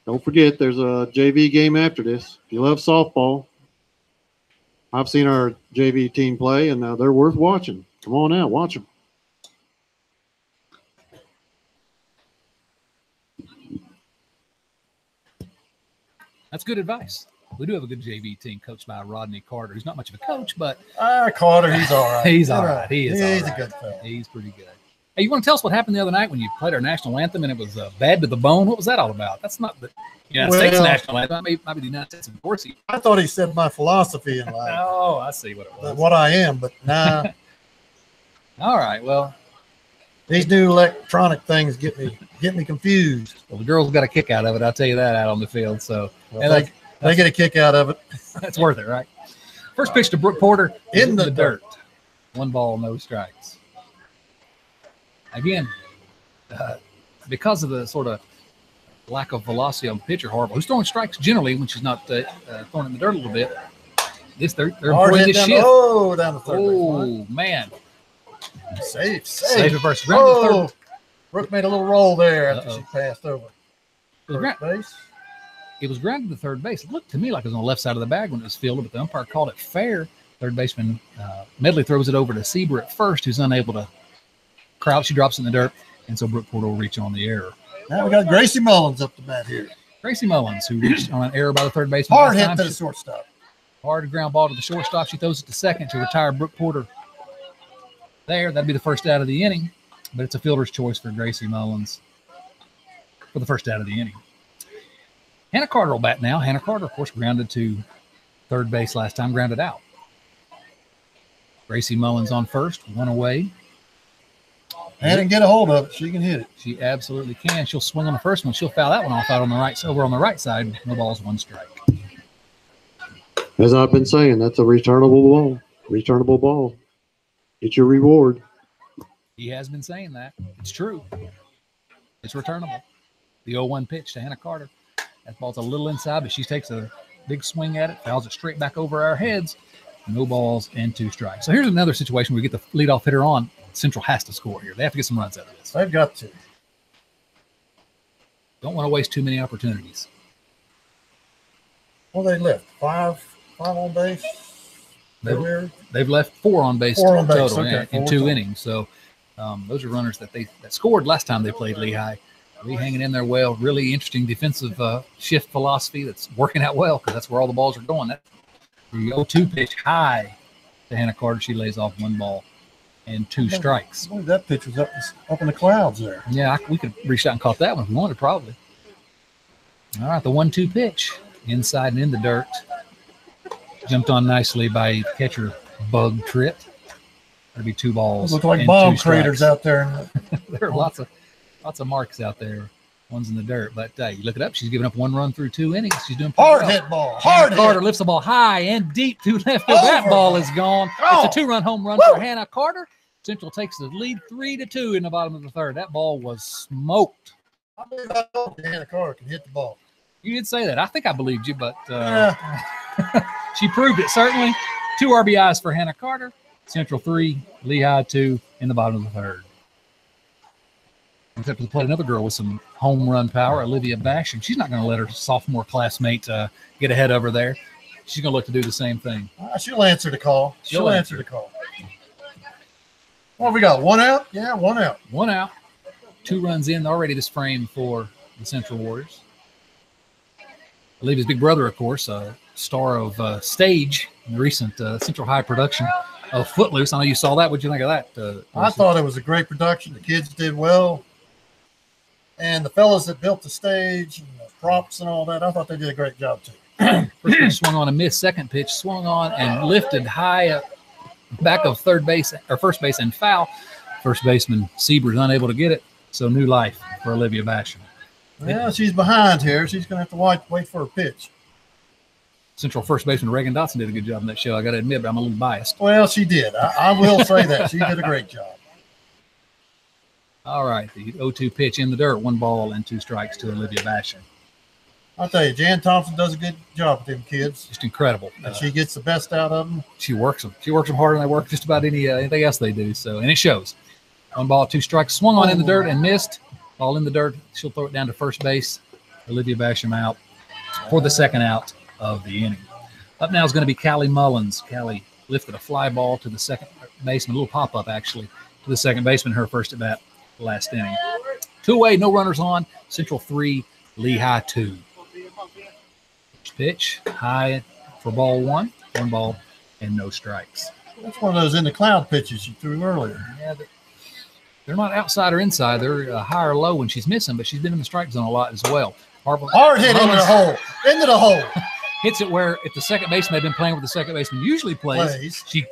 Don't forget, there's a JV game after this. If you love softball, I've seen our JV team play, and they're worth watching. Come on out, watch them. That's good advice. We do have a good JV team coached by Rodney Carter, who's not much of a coach, but Carter, he's all right. he's all right. He's a all right. good fellow. He's pretty good. Hey, you want to tell us what happened the other night when you played our national anthem and it was Bad to the Bone? What was that all about? That's not the United States national anthem. Maybe the United States of course. I thought he said my philosophy in life. Oh, I see what it was. What I am, but nah. All right. Well, these new electronic things get me confused. Well, the girls got a kick out of it. I'll tell you that out on the field. So well, they get a kick out of it. That's worth it, right? First pitch to Brooke Porter in the dirt. 1 ball, no strikes. Again, because of the sort of lack of velocity on the pitcher, Harville, who's throwing strikes generally when she's not throwing in the dirt a little bit. They're employing this shift. Oh, down the third. Oh, man. Safe. Save it versus ground to third. Brooke made a little roll there after she passed over. Third base. It was grounded to third base. It looked to me like it was on the left side of the bag when it was fielded, but the umpire called it fair. Third baseman Medley throws it over to Sieber at first, who's unable to crouch. She drops in the dirt, and so Brooke Porter will reach on the error. Now we got Gracie Mullins up the bat here. Gracie Mullins, who reached on an error by the third baseman. Hard hit to the shortstop. Hard ground ball to the shortstop. She throws it to second to retire Brooke Porter there. That'd be the first out of the inning, but it's a fielder's choice for Gracie Mullins for the first out of the inning. Hannah Carter will bat now. Hannah Carter, of course, grounded to third base last time, grounded out. Gracie Mullins on first, 1 away. Hannah can get a hold of it. She can hit it. She absolutely can. She'll swing on the first one. She'll foul that one off out on the right, over on the right side. No balls, 1 strike. As I've been saying, that's a returnable ball. Returnable ball. Get your reward. He has been saying that. It's true. It's returnable. The 0-1 pitch to Hannah Carter. That ball's a little inside, but she takes a big swing at it, fouls it straight back over our heads. No balls and 2 strikes. So here's another situation where we get the leadoff hitter on. Central has to score here. They have to get some runs out of this. They've got to. Don't want to waste too many opportunities. Well, they left 5 on base. They've left 4 on base Four on base, total okay, in 4 2 total. innings. So those are runners that scored last time they played Lehigh. Lee hanging in there well. Really interesting defensive shift philosophy that's working out well because that's where all the balls are going. The 0-2 pitch high to Hannah Carter. She lays off 1 ball and 2 strikes. I believe that pitch was up in the clouds there. Yeah, we could reach out and caught that one if we wanted, probably. All right, the 1-2 pitch inside and in the dirt. Jumped on nicely by catcher Bug Tritt. That'd be 2 balls. Those look like and bomb 2 strikes. craters out there. There are lots of marks out there. One's in the dirt, but you look it up. She's given up 1 run through 2 innings. She's doing pretty Hard well. hit ball. Hannah Hard Carter hit. lifts the ball high and deep to left field. That Over. ball is gone. Oh. It's a 2-run home run for Hannah Carter. Central takes the lead 3-2 in the bottom of the 3rd. That ball was smoked. I believe Hannah Carter can hit the ball. You did say that. I think I believed you, but Yeah. she proved it, certainly. 2 RBIs for Hannah Carter. Central 3, Lehigh 2 in the bottom of the 3rd. Except to play another girl with some home run power, Olivia Basham. She's not going to let her sophomore classmate get ahead of her there. She's going to look to do the same thing. She'll answer the call. She'll She'll answer the call. What have we got? 1 out? Yeah, 1 out. 1 out. 2 runs in already this frame for the Central Warriors. Olivia's big brother, of course, a star of stage in the recent Central High production of Footloose. I know you saw that. What'd you think of that? I thought it was a great production. The kids did well. And the fellas that built the stage and the props and all that, I thought they did a great job too. First pitch swung on and missed. Second pitch swung on and lifted high up back of first base and foul. First baseman Siebers unable to get it. So new life for Olivia Basham. Yeah, she's behind here. She's going to have to wait for a pitch. Central first baseman Reagan Dotson did a good job in that show. I got to admit, but I'm a little biased. Well, she did. I will say that. She did a great job. All right, the 0-2 pitch in the dirt, 1 ball and 2 strikes to Olivia Basham. I'll tell you, Jan Thompson does a good job with them kids. Just incredible. And she gets the best out of them. She works them. She works them harder than they work just about anything else they do. So, and it shows. 1 ball, 2 strikes, swung on in the dirt and missed. Ball in the dirt. She'll throw it down to first base. Olivia Basham out for the 2nd out of the inning. Up now is going to be Callie Mullins. Callie lifted a fly ball to the second baseman, a little pop-up actually, to the second baseman, her first at bat last inning. 2 away, no runners on. Central 3, Lehigh 2. Pitch high for ball 1, 1 ball and no strikes. That's one of those in the cloud pitches you threw earlier. Yeah, they're not outside or inside. They're high or low when she's missing, but she's been in the strike zone a lot as well. Hard hit into the hole. Into the hole. Hits it where if the second baseman had been playing where the second baseman usually plays. She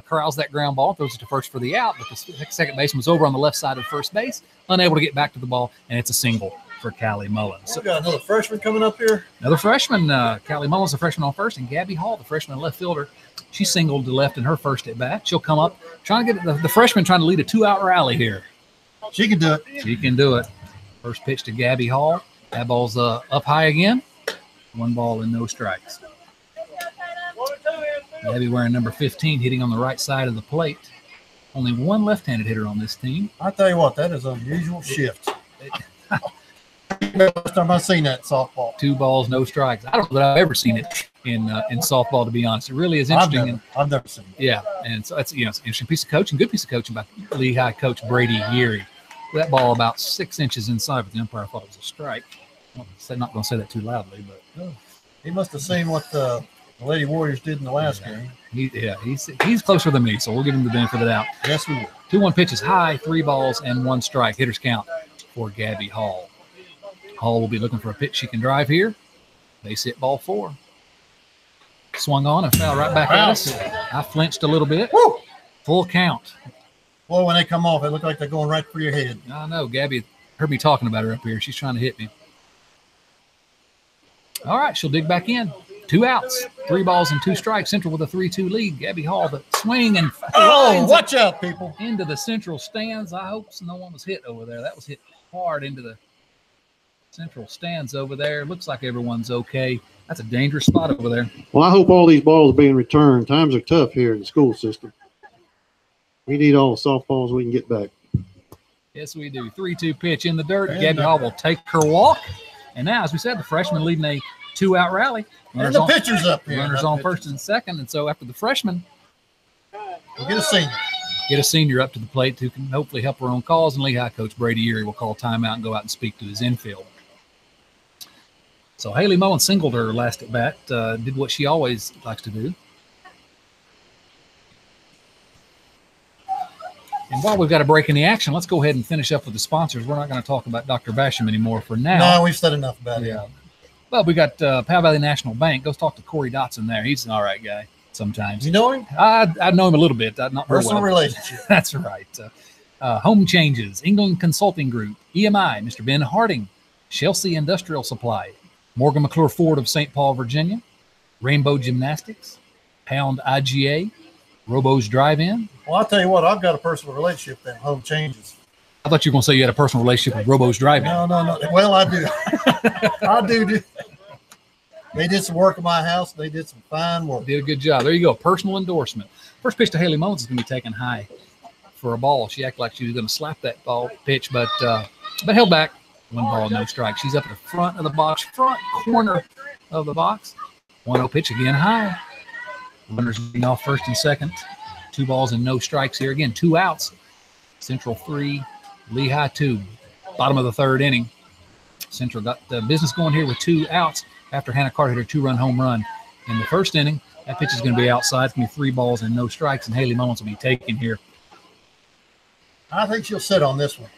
corrals that ground ball, throws it to first for the out, but the second baseman was over on the left side of first base, unable to get back to the ball, and it's a single for Callie Mullins. So we got another freshman coming up here. Another freshman, Callie Mullins, the freshman on first, and Gabby Hall, the freshman left fielder. She singled to left in her first at bat. She'll come up trying to get the freshman trying to lead a 2-out rally here. She can do it. She can do it. First pitch to Gabby Hall. That ball's up high again. 1 ball and no strikes. Gabby wearing number 15, hitting on the right side of the plate. Only 1 left-handed hitter on this team. I tell you what, that is an unusual shift. First time I've seen that in softball. 2 balls, no strikes. I don't know that I've ever seen it in softball, to be honest. It really is interesting. I've never seen it. Yeah, and so it's an interesting piece of coaching, good piece of coaching by Lehigh coach Brady Geary. That ball about 6 inches inside, but the umpire thought it was a strike. I'm not going to say that too loudly, but he must have seen what the Lady Warriors did in the last game. He's closer than me, so we'll give him the benefit of the doubt. Yes, we will. 2-1 pitches high, 3 balls and 1 strike. Hitters count for Gabby Hall. Hall will be looking for a pitch she can drive here. Base hit ball 4. Swung on and fell right back at us. I flinched a little bit. Woo! Full count. Boy, when they come off, they look like they're going right for your head. I know. Gabby heard me talking about her up here. She's trying to hit me. All right, she'll dig back in. 2 outs, 3 balls and 2 strikes. Central with a 3-2 lead. Gabby Hall, the swing and watch out, people. Into the Central stands. I hope no one was hit over there. That was hit hard into the Central stands over there. Looks like everyone's okay. That's a dangerous spot over there. Well, I hope all these balls are being returned. Times are tough here in the school system. We need all the softballs we can get back. Yes, we do. 3-2 pitch in the dirt. Gabby Hall will take her walk. And now, as we said, the freshman leading a 2-out rally. And the pitcher's up here. Runners on first and second. And so after the freshman, We'll get a senior. get a senior up to the plate who can hopefully help her own cause. And Lehigh coach Brady Erie will call timeout and go out and speak to his infield. So Haley Mullins singled her last at bat, did what she always likes to do. And while we've got a break in the action, let's go ahead and finish up with the sponsors. We're not going to talk about Dr. Basham anymore for now. No, we've said enough about it. Yeah. Well, we got Powell Valley National Bank. Go talk to Corey Dotson there. He's an all right guy sometimes. You know him? I know him a little bit. Not very Personal well. relationship. That's right. Home Changes, England Consulting Group, EMI, Mr. Ben Harding, Chelsea Industrial Supply, Morgan McClure Ford of St. Paul, Virginia, Rainbow Gymnastics, Pound IGA, Robo's Drive-In. Well, I'll tell you what, I've got a personal relationship with them Home Changes. I thought you were going to say you had a personal relationship with Robo's Drive-In. No. Well, I do. I do. They did some work in my house. They did some fine work. Did a good job. There you go. Personal endorsement. First pitch to Haley Mullins is going to be taken high for a ball. She acted like she was going to slap that ball pitch, but held back. 1 ball, no strike. She's up at the front of the box, front corner of the box. 1-0 pitch again high. Runners leading off first and second. 2 balls and no strikes here. Again, 2 outs. Central 3, Lehigh 2. Bottom of the 3rd inning. Central got the business going here with 2 outs after Hannah Carter hit her 2-run home run in the 1st inning. That pitch is going to be outside. It's going to be 3 balls and no strikes, and Haley Mullins will be taken here. I think she'll sit on this one.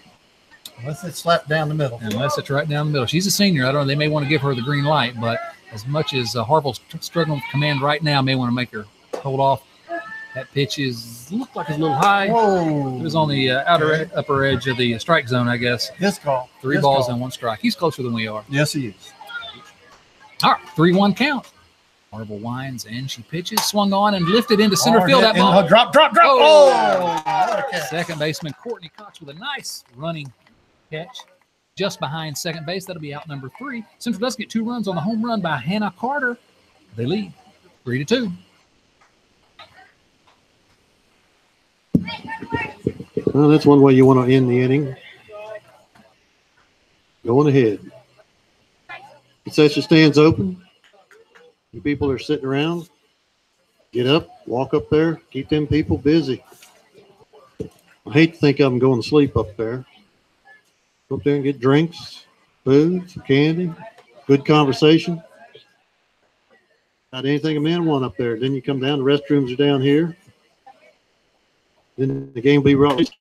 Unless it's slapped down the middle. Unless it's right down the middle. She's a senior. I don't know. They may want to give her the green light, but as much as Harville's struggling with command right now, may want to make her hold off. That pitch looked like it's a little high. Whoa. It was on the upper edge of the strike zone, I guess. This call. 3 balls and 1 strike. He's closer than we are. Yes, he is. All right, 3-1 count. Harville winds and she pitches, swung on and lifted into center field. That ball. Drop. Oh. What a catch. Second baseman Courtney Cox with a nice running catch just behind second base. That'll be out number 3. Central does get 2 runs on the home run by Hannah Carter. They lead 3-2. Well, that's one way you want to end the inning. Going ahead. Concession stands open. You people are sitting around. Get up, walk up there, keep them people busy. I hate to think of them going to sleep up there. Go up there and get drinks, food, some candy, good conversation. Not anything a man want up there. Then you come down, the restrooms are down here. Then the game will be right.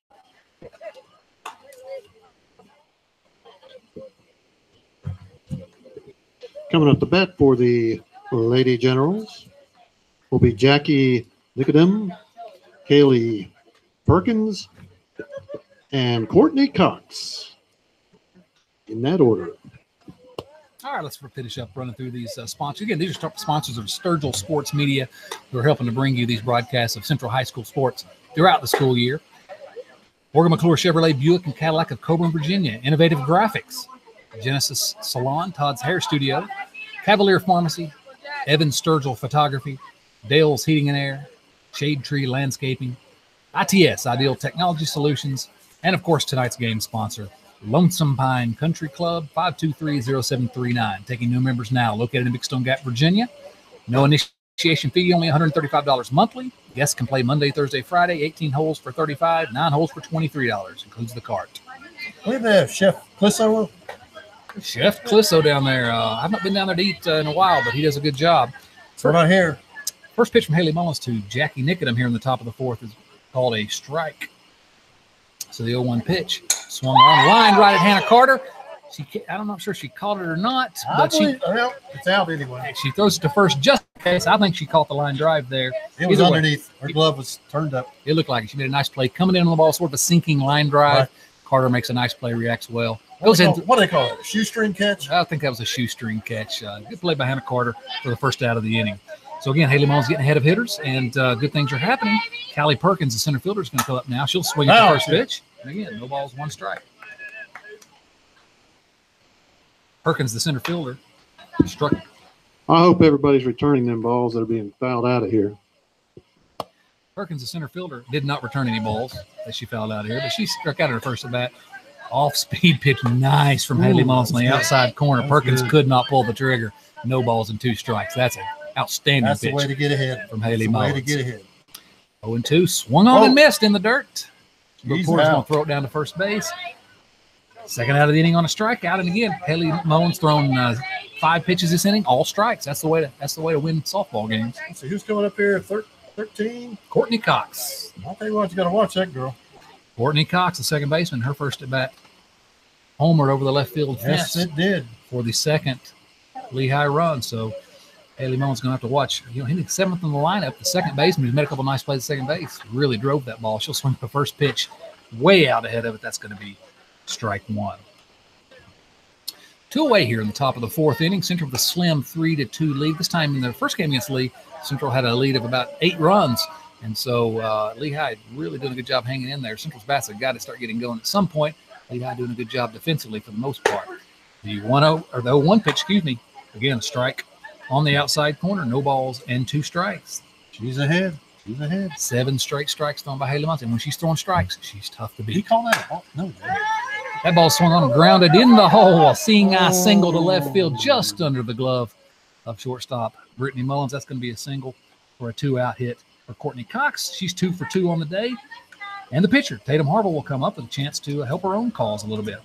Coming up to bat for the Lady Generals will be Jackie Nicodem, Kaylee Perkins, and Courtney Cox. In that order. All right, let's finish up running through these sponsors. Again, these are sponsors of Sturgill Sports Media who are helping to bring you these broadcasts of Central High School sports throughout the school year. Morgan McClure Chevrolet Buick and Cadillac of Coburn, Virginia. Innovative Graphics. Genesis Salon, Todd's Hair Studio. Cavalier Pharmacy. Evan Sturgill Photography. Dale's Heating and Air. Shade Tree Landscaping. ITS, Ideal Technology Solutions. And, of course, tonight's game sponsor, Lonesome Pine Country Club, 523-0739. Taking new members now. Located in Big Stone Gap, Virginia. No initiation fee, only $135 monthly. Guests can play Monday, Thursday, Friday. 18 holes for $35, 9 holes for $23. Includes the cart. We have Chef Clisso. Chef Clisso down there. I've not been down there to eat in a while, but he does a good job. We're not here. First pitch from Haley Mullins to Jackie Nicodem here in the top of the 4th is called a strike. So the 0-1 pitch swung on line right at Hannah Carter. I'm not sure if she caught it or not, but it's out anyway. She throws it to first just in case. I think she caught the line drive there. It was underneath. Her glove was turned up. It looked like it. She made a nice play coming in on the ball, sort of a sinking line drive. Right. Carter makes a nice play, reacts well. What do they call it? A shoestring catch? I think that was a shoestring catch. Good play by Hannah Carter for the first out of the inning. So, again, Haley Mullins getting ahead of hitters, and good things are happening. Callie Perkins, the center fielder, is going to come up now. She'll swing at the first pitch. And, again, no balls, 1 strike. Perkins, the center fielder, struck. I hope everybody's returning them balls that are being fouled out of here. Perkins, the center fielder, did not return any balls that she fouled out of here, but she struck out at her first at bat. Off-speed pitch, nice from Haley Mullins on the outside corner. That's Perkins good. could not pull the trigger. No balls and 2 strikes. That's an outstanding That's the pitch way to get ahead. from Haley That's the way Mullins. to get ahead. 0-2, swung on Whoa. and missed in the dirt. He's Porter's going out. to throw it down to first base. Second out of the inning on a strikeout, and again, Haley Mullins thrown 5 pitches this inning, all strikes. That's the way to win softball games. Let's see who's coming up here. 13. Courtney Cox. I'll tell you what, you got to watch that girl. Courtney Cox, the second baseman, her first at bat, homered over the left field Yes, fence it did. for the second Lehigh run. So Haley Mullins going to have to watch. Hitting 7th in the lineup, the second baseman who's made a couple nice plays at second base, really drove that ball. She'll swing the first pitch way out ahead of it. That's going to be strike 1. 2 away here in the top of the 4th inning. Central with a slim 3-2 lead. This time in their first game against Lee, Central had a lead of about 8 runs. And so Lehigh really doing a good job hanging in there. Central's bats have got to start getting going at some point. Lehigh doing a good job defensively for the most part. The 1-0 or the 0-1 pitch, again, a strike on the outside corner, no balls and 2 strikes. She's ahead. 7 straight strikes thrown by Haley Mullins. And when she's throwing strikes, she's tough to Did he beat. call that a ball? No. That ball swung on and grounded in the hole. A seeing eye single to left field just under the glove of shortstop Brittany Mullins. That's going to be a single for a 2-out hit for Courtney Cox. She's 2 for 2 on the day. And the pitcher, Tatum Harville, will come up with a chance to help her own cause a little bit.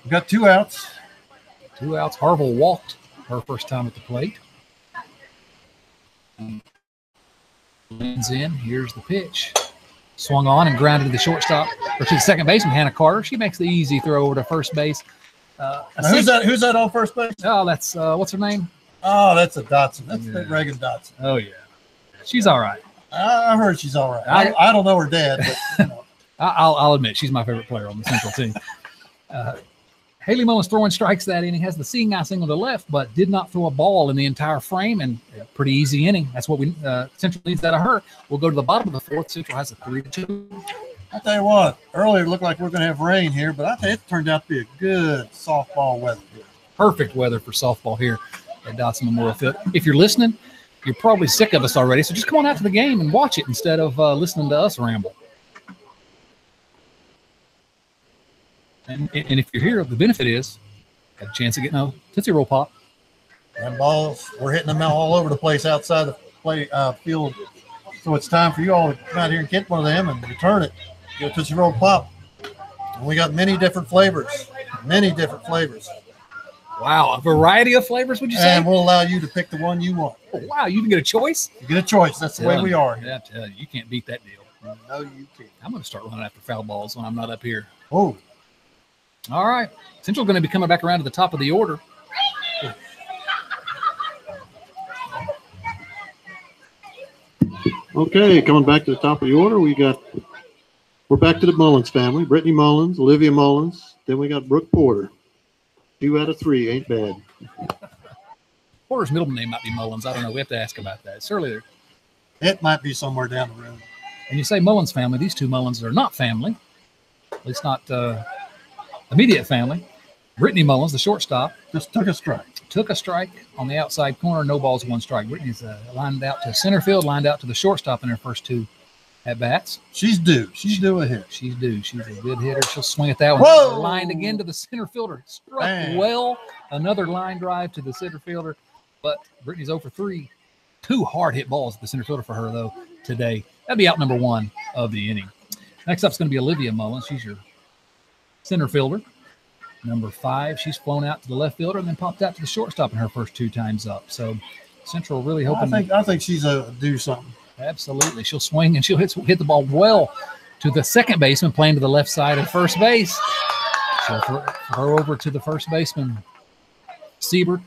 We got 2 outs. 2 outs. Harville walked her first time at the plate. Leans in. Here's the pitch. Swung on and grounded to the shortstop, or to the second baseman, Hannah Carter. She makes the easy throw over to first base. Now, who's that on first base? Oh, that's what's her name? Oh, that's a Dotson. That's Yeah. Reagan Dotson. Oh yeah, she's all right. I heard she's all right. I don't know her dad, but I'll admit she's my favorite player on the Central team. Haley Mullins throwing strikes that inning, has the seeing eye single to left, but did not throw a ball in the entire frame, and a pretty easy inning. That's what we Central needs out of her. We'll go to the bottom of the 4th. Central has a 3-2. I'll tell you what, earlier it looked like we're going to have rain here, but I tell you, it turned out to be a good softball weather here. Perfect weather for softball here at Dotson Memorial Field. If you're listening, you're probably sick of us already, so just come on out to the game and watch it instead of listening to us ramble. And if you're here, the benefit is got a chance of getting a Tootsie Roll Pop. And balls, we're hitting them all over the place outside the play field. So it's time for you all to come out here and get one of them and return it. Get a Tootsie Roll Pop. And we got many different flavors. Wow, a variety of flavors, would you say? And we'll allow you to pick the one you want. Oh, wow, you can get a choice? You get a choice. That's the way we are here. Yeah, I tell you, you can't beat that deal. No, you can't. I'm going to start running after foul balls when I'm not up here. Oh, All right. Central going to be coming back around to the top of the order. Okay, coming back to the top of the order, we're back to the Mullins family. Brittany Mullins, Olivia Mullins, then we got Brooke Porter. 2 out of 3, ain't bad. Porter's middle name might be Mullins. I don't know. We have to ask about that. It's earlier. it might be somewhere down the road. And you say Mullins family. These 2 Mullins are not family, at least not immediate family. Brittany Mullins, the shortstop, Just took a strike. took a strike on the outside corner. No balls, 1 strike. Brittany's lined out to center field, lined out to the shortstop in her first 2 at-bats. She's due. She's due a hit. She's due. She's a good hitter. She'll swing at that one. Whoa! Lined again to the center fielder. Struck Bang. well. Another line drive to the center fielder. But Brittany's 0 for 3. 2 hard hit balls at the center fielder for her, though, today. That'd be out number 1 of the inning. Next up is going to be Olivia Mullins. She's your center fielder. Number 5, she's flown out to the left fielder and then popped out to the shortstop in her first 2 times up. So Central really hoping. I think she's due something. Absolutely. She'll swing and she'll hit the ball well to the second baseman playing to the left side of first base. She'll throw her over to the first baseman, Siebert,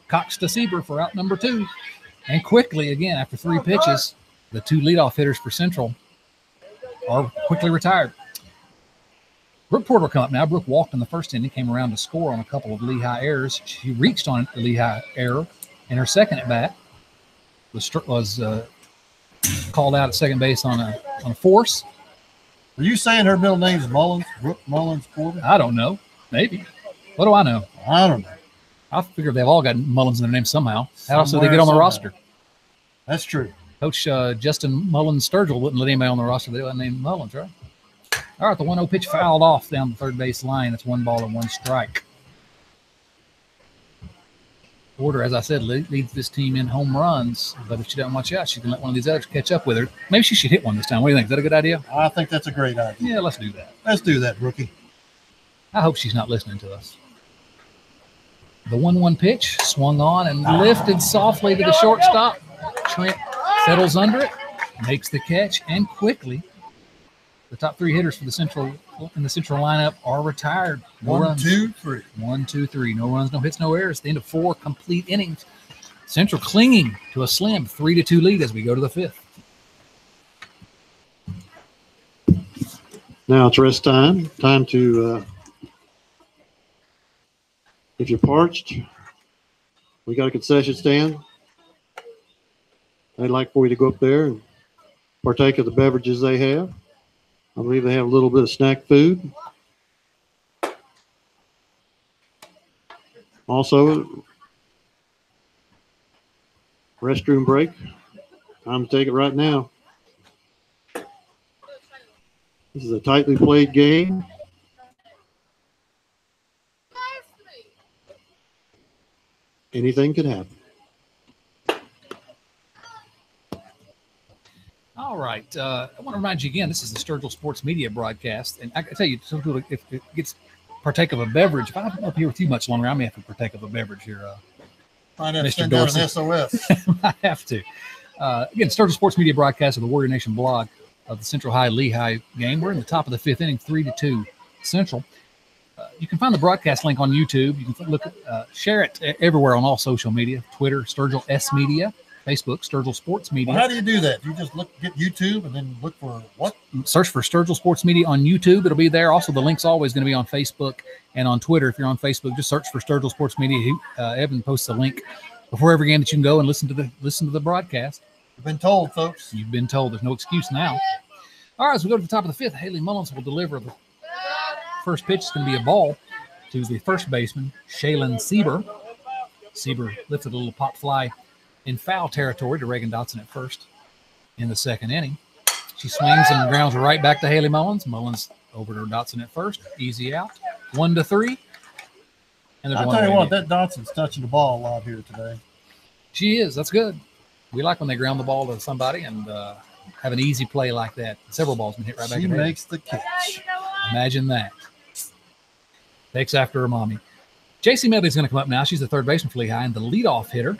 Cox to Siebert for out number 2. And quickly, again, after 3 pitches, the 2 leadoff hitters for Central are quickly retired. Brooke Porter will come up now. Brooke walked in the first inning, came around to score on a couple of Lehigh errors. She reached on a Lehigh error in her second at bat. Was called out at second base on a force. Are you saying her middle name is Mullins? Brooke Mullins Porter? I don't know. Maybe. What do I know? I don't know. I figure they've all got Mullins in their name somehow. How else do they Somewhere, get on the somehow. roster? That's true. Coach Justin Mullins Sturgill wouldn't let anybody on the roster that named Mullins, right? All right, the 1-0 pitch fouled off down the third base line. It's 1 ball and 1 strike. Porter, as I said, leads this team in home runs, but if she doesn't watch out, she can let one of these others catch up with her. Maybe she should hit one this time. What do you think? Is that a good idea? I think that's a great idea. Yeah, let's do that. Let's do that, rookie. I hope she's not listening to us. The 1-1 pitch swung on and lifted softly to the shortstop. Trent settles under it, makes the catch, and quickly the top 3 hitters for the central lineup are retired. No 1, runs. 2, 3. 1, 2, 3. No runs, no hits, no errors. At the end of 4 complete innings. Central clinging to a slim 3-2 lead as we go to the 5th. Now it's rest time. Time to, if you're parched, we got a concession stand. I'd like for you to go up there and partake of the beverages they have. I believe they have a little bit of snack food. Also, restroom break. Time to take it right now. This is a tightly played game. Anything could happen. All right. I want to remind you again, this is the Sturgill Sports Media broadcast. And I can tell you, some people, if it gets partake of a beverage, if I'm up here with you much longer, I may have to partake of a beverage here. Might have to Mr. send out Dorsey. an SOS. I have to. Again, Sturgill Sports Media broadcast of the Warrior Nation blog of the Central High Lehigh game. We're in the top of the 5th inning, 3-2 Central. You can find the broadcast link on YouTube. You can share it everywhere on all social media: Twitter, Sturgill S Media, Facebook, Sturgill Sports Media. Well, how do you do that? You just get YouTube and then look for what? Search for Sturgill Sports Media on YouTube. It'll be there. Also, the link's always going to be on Facebook and on Twitter. If you're on Facebook, just search for Sturgill Sports Media. Evan posts a link before every game that you can go and listen to the broadcast. You've been told, folks. You've been told. There's no excuse now. All right, as we go to the top of the 5th, Haley Mullins will deliver the first pitch. Is going to be a ball to the first baseman, Shaylin Sieber. Sieber lifted a little pop fly in foul territory to Reagan Dotson at first in the 2nd inning. She swings and grounds right back to Haley Mullins. Mullins over to Dotson at first. Easy out. 1-3. And I'll tell you what, that Dotson's touching the ball a lot here today. She is. That's good. We like when they ground the ball to somebody and have an easy play like that. Several balls been hit right back. She at her. makes the catch. Imagine that. Takes after her mommy. JC Medley's going to come up now. She's the third baseman for Lehigh and the leadoff hitter.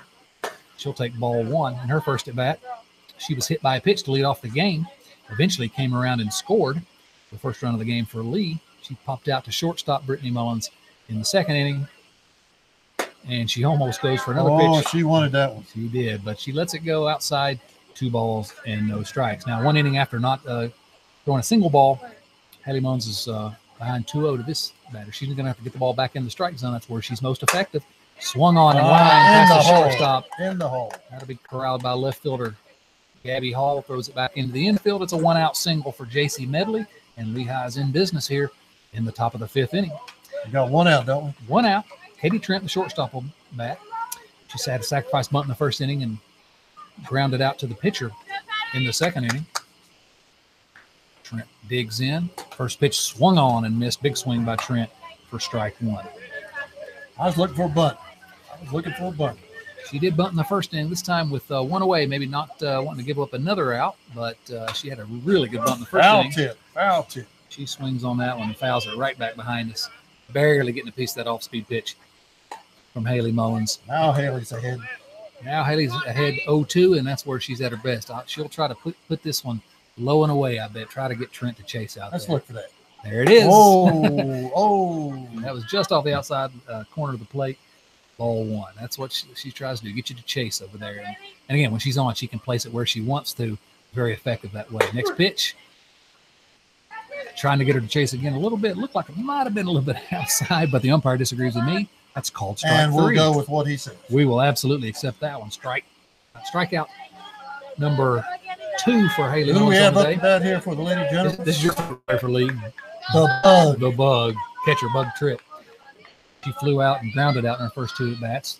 She'll take ball 1 in her first at bat. She was hit by a pitch to lead off the game. Eventually came around and scored the first run of the game for Lee. She popped out to shortstop Brittany Mullins in the 2nd inning. And she almost goes for another pitch. Oh, she wanted that one. She did, but she lets it go outside. 2 balls and no strikes. Now, 1 inning after not throwing a single ball, Haley Mullins is behind 2-0 to this batter. She's going to have to get the ball back in the strike zone. That's where she's most effective. Swung on and line past the shortstop. In the hole. That'll be corralled by left fielder Gabby Hall. Throws it back into the infield. It's a 1-out single for J.C. Medley, and Lehigh's in business here in the top of the 5th inning. We got 1 out, don't we? 1 out. Katie Trent, the shortstop, will bat. She had a sacrifice bunt in the 1st inning and grounded out to the pitcher in the 2nd inning. Trent digs in. First pitch swung on and missed. Big swing by Trent for strike 1. I was looking for a bunt. She did bunt in the 1st inning, this time with 1 away, maybe not wanting to give up another out, but she had a really good bunt in the 1st inning. Foul tip. She swings on that one and fouls it right back behind us, barely getting a piece of that off-speed pitch from Haley Mullins. Now Haley's ahead. Now Haley's ahead 0-2, and that's where she's at her best. She'll try to put this one low and away, I bet. Try to get Trent to chase out. Let's there. look for that. There it is. Oh. That was just off the outside corner of the plate. Ball 1. That's what she tries to do, get you to chase over there. And again, when she's on, she can place it where she wants to. Very effective that way. Next pitch. Trying to get her to chase again a little bit. Looked like it might have been a little bit outside, but the umpire disagrees with me. That's called strike 3. And we'll go with what he said. We will absolutely accept that one. Strikeout number 2 for Haley. Who do we have up today. to bat here for the Lady Generals? This is your player for Lee. The bug. Catcher bug trip. She flew out and grounded out in her first 2 at bats.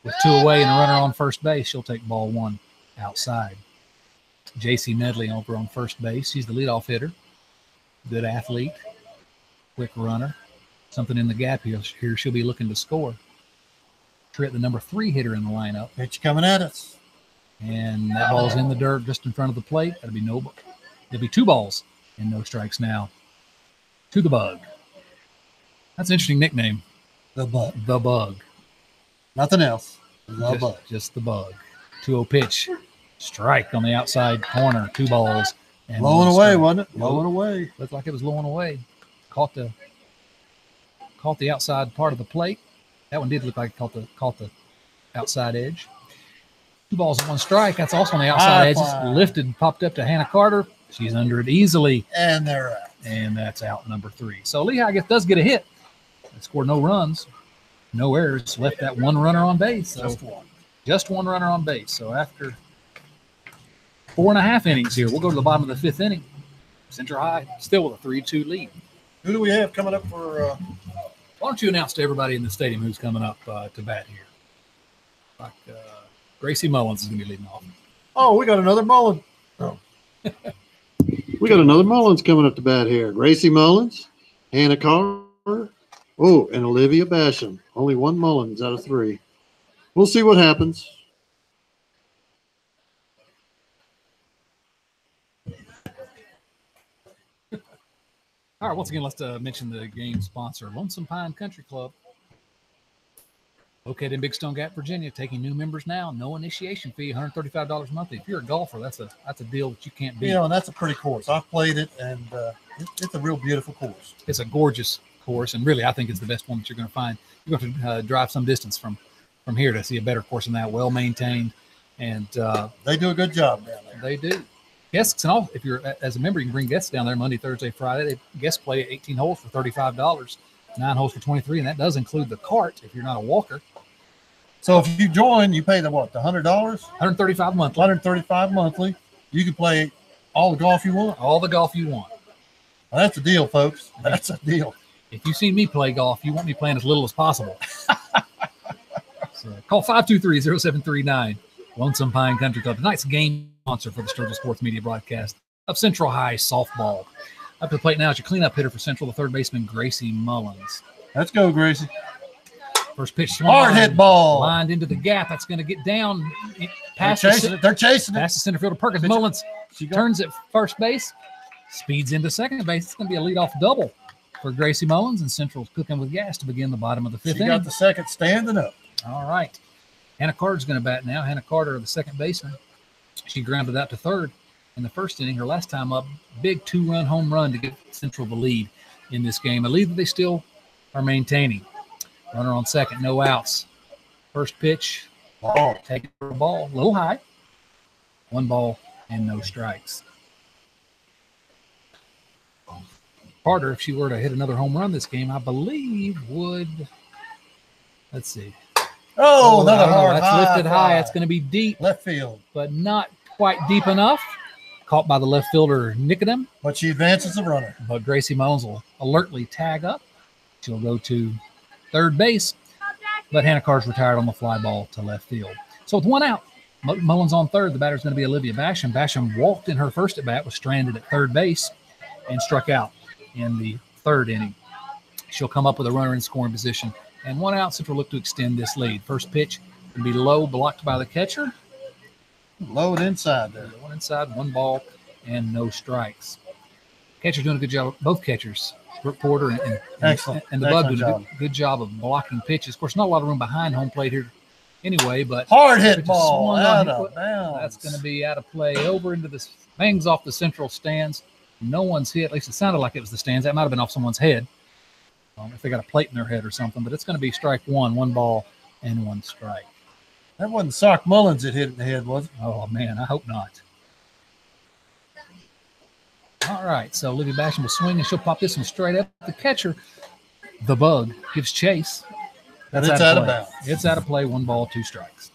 With 2 away and a runner on first base, she'll take ball 1 outside. J.C. Medley over on first base. She's the leadoff hitter. good athlete, quick runner. Something in the gap here. She'll be looking to score. Tritt, the number 3 hitter in the lineup. Pitch coming at us. And that ball's in the dirt just in front of the plate. There'll be 2 balls and no strikes now to the Bug. That's an interesting nickname. The Bug. The Bug. Nothing else. The Bug. Just the Bug. 2-0 pitch. Strike on the outside corner. 2 balls. And Blowing one away, strike. wasn't it? Blowing away. Looked like it was blowing away. Caught the outside part of the plate. That one did look like it caught the outside edge. 2 balls and 1 strike. That's also on the outside edge. It's lifted and popped up to Hannah Carter. She's under it easily. And they're out. And that's out number 3. So Lehigh, I guess, does get a hit. They scored no runs, no errors, left that 1 runner on base. So just one runner on base. So after 4.5 innings here, we'll go to the bottom of the 5th inning. Central High still with a 3-2 lead. Who do we have coming up for? Why don't you announce to everybody in the stadium who's coming up to bat here? Like Gracie Mullins is going to be leading off. Oh, we got another Mullen. Oh. We got another Mullins coming up to bat here. Gracie Mullins, Hannah Carter, and Olivia Basham. Only 1 Mullins out of 3. We'll see what happens. All right, once again, let's mention the game sponsor, Lonesome Pine Country Club. Located in Big Stone Gap, Virginia, taking new members now. No initiation fee, $135 a month. If you're a golfer, that's a deal that you can't beat. You know, and that's a pretty course. I've played it, and it's a real beautiful course. It's a gorgeous course, and really, I think it's the best one that you're going to find. You're going to drive some distance from here to see a better course than that, well maintained, and they do a good job down there. They do. Guests and all. If you're as a member, you can bring guests down there Monday, Thursday, Friday. Guests play 18 holes for $35, 9 holes for $23, and that does include the cart if you're not a walker. So if you join, you pay the what? The $100? $135 monthly. $135 monthly. You can play all the golf you want. All the golf you want. Well, that's a deal, folks. That's a deal. If you see me play golf, you want me playing as little as possible. So call 523-0739, Lonesome Pine Country Club. Tonight's game sponsor for the Sturgill Sports Media broadcast of Central High softball. Up to the plate now is your cleanup hitter for Central, the third baseman, Gracie Mullins. Let's go, Gracie. First pitch, hard hit ball. Lined into the gap. That's going to get down past They're chasing it. Past the center fielder, Perkins. Mullins turns at first base, speeds into second base. It's going to be a leadoff double for Gracie Mullins, and Central's cooking with gas to begin the bottom of the 5th inning. She got the second standing up. All right. Hannah Carter's going to bat now. Hannah Carter, the second baseman. She grounded out to third in the first inning. Her last time up, big 2-run home run to give Central the lead in this game, a lead that they still are maintaining. Runner on second, no outs. First pitch, ball. Taken for a ball, a little high. 1 ball and no strikes. Carter, if she were to hit another home run this game, I believe would, let's see. Oh, another hard that's high lifted high. fly. That's going to be deep. Left field. But not quite deep enough. Caught by the left fielder, Nicodem. But she advances the runner. But Gracie Mullins will alertly tag up. She'll go to third base. But Hannah Carter's retired on the fly ball to left field. So with 1 out, Mullins on third. The batter's going to be Olivia Basham. Basham walked in her first at bat, was stranded at third base, and struck out in the 3rd inning. She'll come up with a runner in scoring position. And 1 out, Central look to extend this lead. First pitch will be low, blocked by the catcher. Low and inside there. 1 inside, 1 ball, and no strikes. Catcher's doing a good job. Both catchers, Brooke Porter and the Bug, doing a good job of blocking pitches. Of course, not a lot of room behind home plate here anyway, but hard hit ball out of bounds. That's going to be out of play over into the bangs off the Central stands. No one's hit. At least it sounded like it was the stands. That might have been off someone's head. If they got a plate in their head or something, but it's going to be strike 1, 1 ball, and 1 strike. That wasn't Sock Mullins that hit it in the head, was it? Oh, man, I hope not. All right, so Olivia Basham will swing, and she'll pop this one straight up. The catcher, the Bug, gives chase. That's out of bounds. It's out of play, 1 ball, 2 strikes.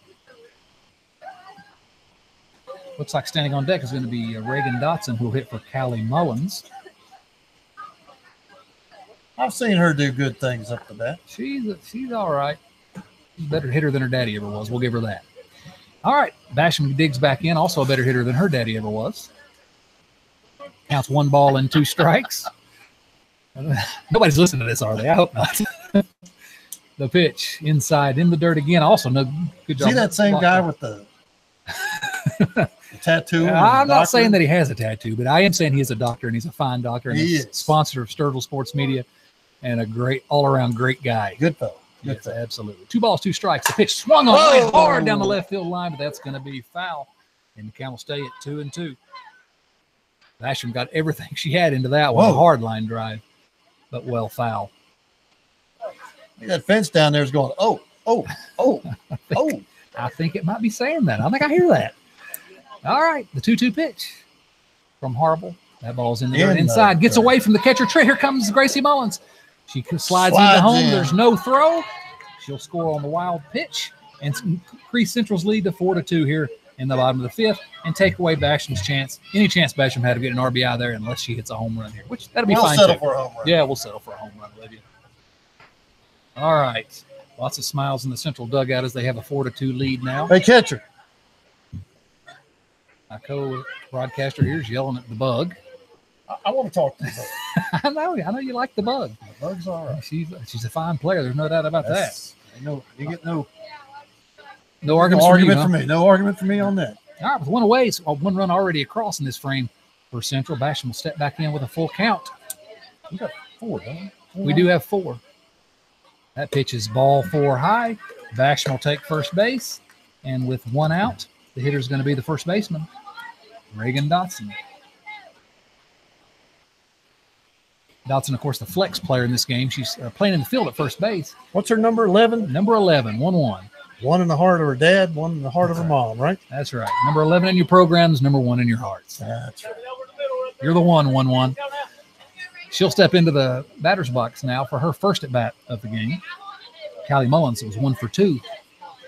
Looks like standing on deck is going to be Reagan Dotson, who will hit for Callie Mullins. I've seen her do good things up to bat. She's all right. She's a better hitter than her daddy ever was. We'll give her that. All right. Basham digs back in. Also a better hitter than her daddy ever was. Counts 1 ball and 2 strikes. Nobody's listening to this, are they? I hope not. The pitch inside in the dirt again. Also, no good job. See that same guy with the tattoo? and I'm the not doctor? saying that he has a tattoo, but I am saying he is a doctor and he's a fine doctor and He he's is. sponsor of Sturgill Sports Media and a great all-around great guy. Good fellow. Good Yes, fellow. absolutely. 2 balls, 2 strikes. The pitch swung on Whoa! line hard down the left field line, but that's going to be foul. And the Count will stay at 2-2. Basham got everything she had into that one. A Whoa. hard line drive, but well foul. That fence down there is going, oh. I think it might be saying that. I think I hear that. All right, the 2-2 pitch from Harble. That ball's in the dirt inside. Gets away from the catcher. Here comes Gracie Mullins. She slides into home. in. There's no throw. She'll score on the wild pitch and increase Central's lead to 4-2 here in the bottom of the 5th and take away Basham's chance. Any chance Basham had to get an RBI there unless she hits a home run here, which that'll be We'll fine settle too. for a home run. Yeah, we'll settle for a home run, Olivia. All right. Lots of smiles in the Central dugout as they have a 4-2 lead now. Hey, catcher. My co-broadcaster here is yelling at the bug. I want to talk to you. I know you like the bug. The bug's all right. She's a fine player. There's no doubt about that. You get no No arguments for you, argument huh? for me. No argument for me on that. All right, with one away, so 1 run already across in this frame for Central. Basham will step back in with a full count. We got 4, don't we? We do have 4. That pitch is ball 4 high. Basham will take first base. And with 1 out, the hitter is going to be the first baseman, Reagan Dotson. Dotson, of course, the flex player in this game. She's playing in the field at first base. What's her number? 11. Number 11, 1-1. 1 in the heart of her dad, 1 in the heart of her mom, right? That's right. Number 11 in your programs, number 1 in your hearts. That's right. You're the 1-1-1. She'll step into the batter's box now for her first at bat of the game. Callie Mullins was 1 for 2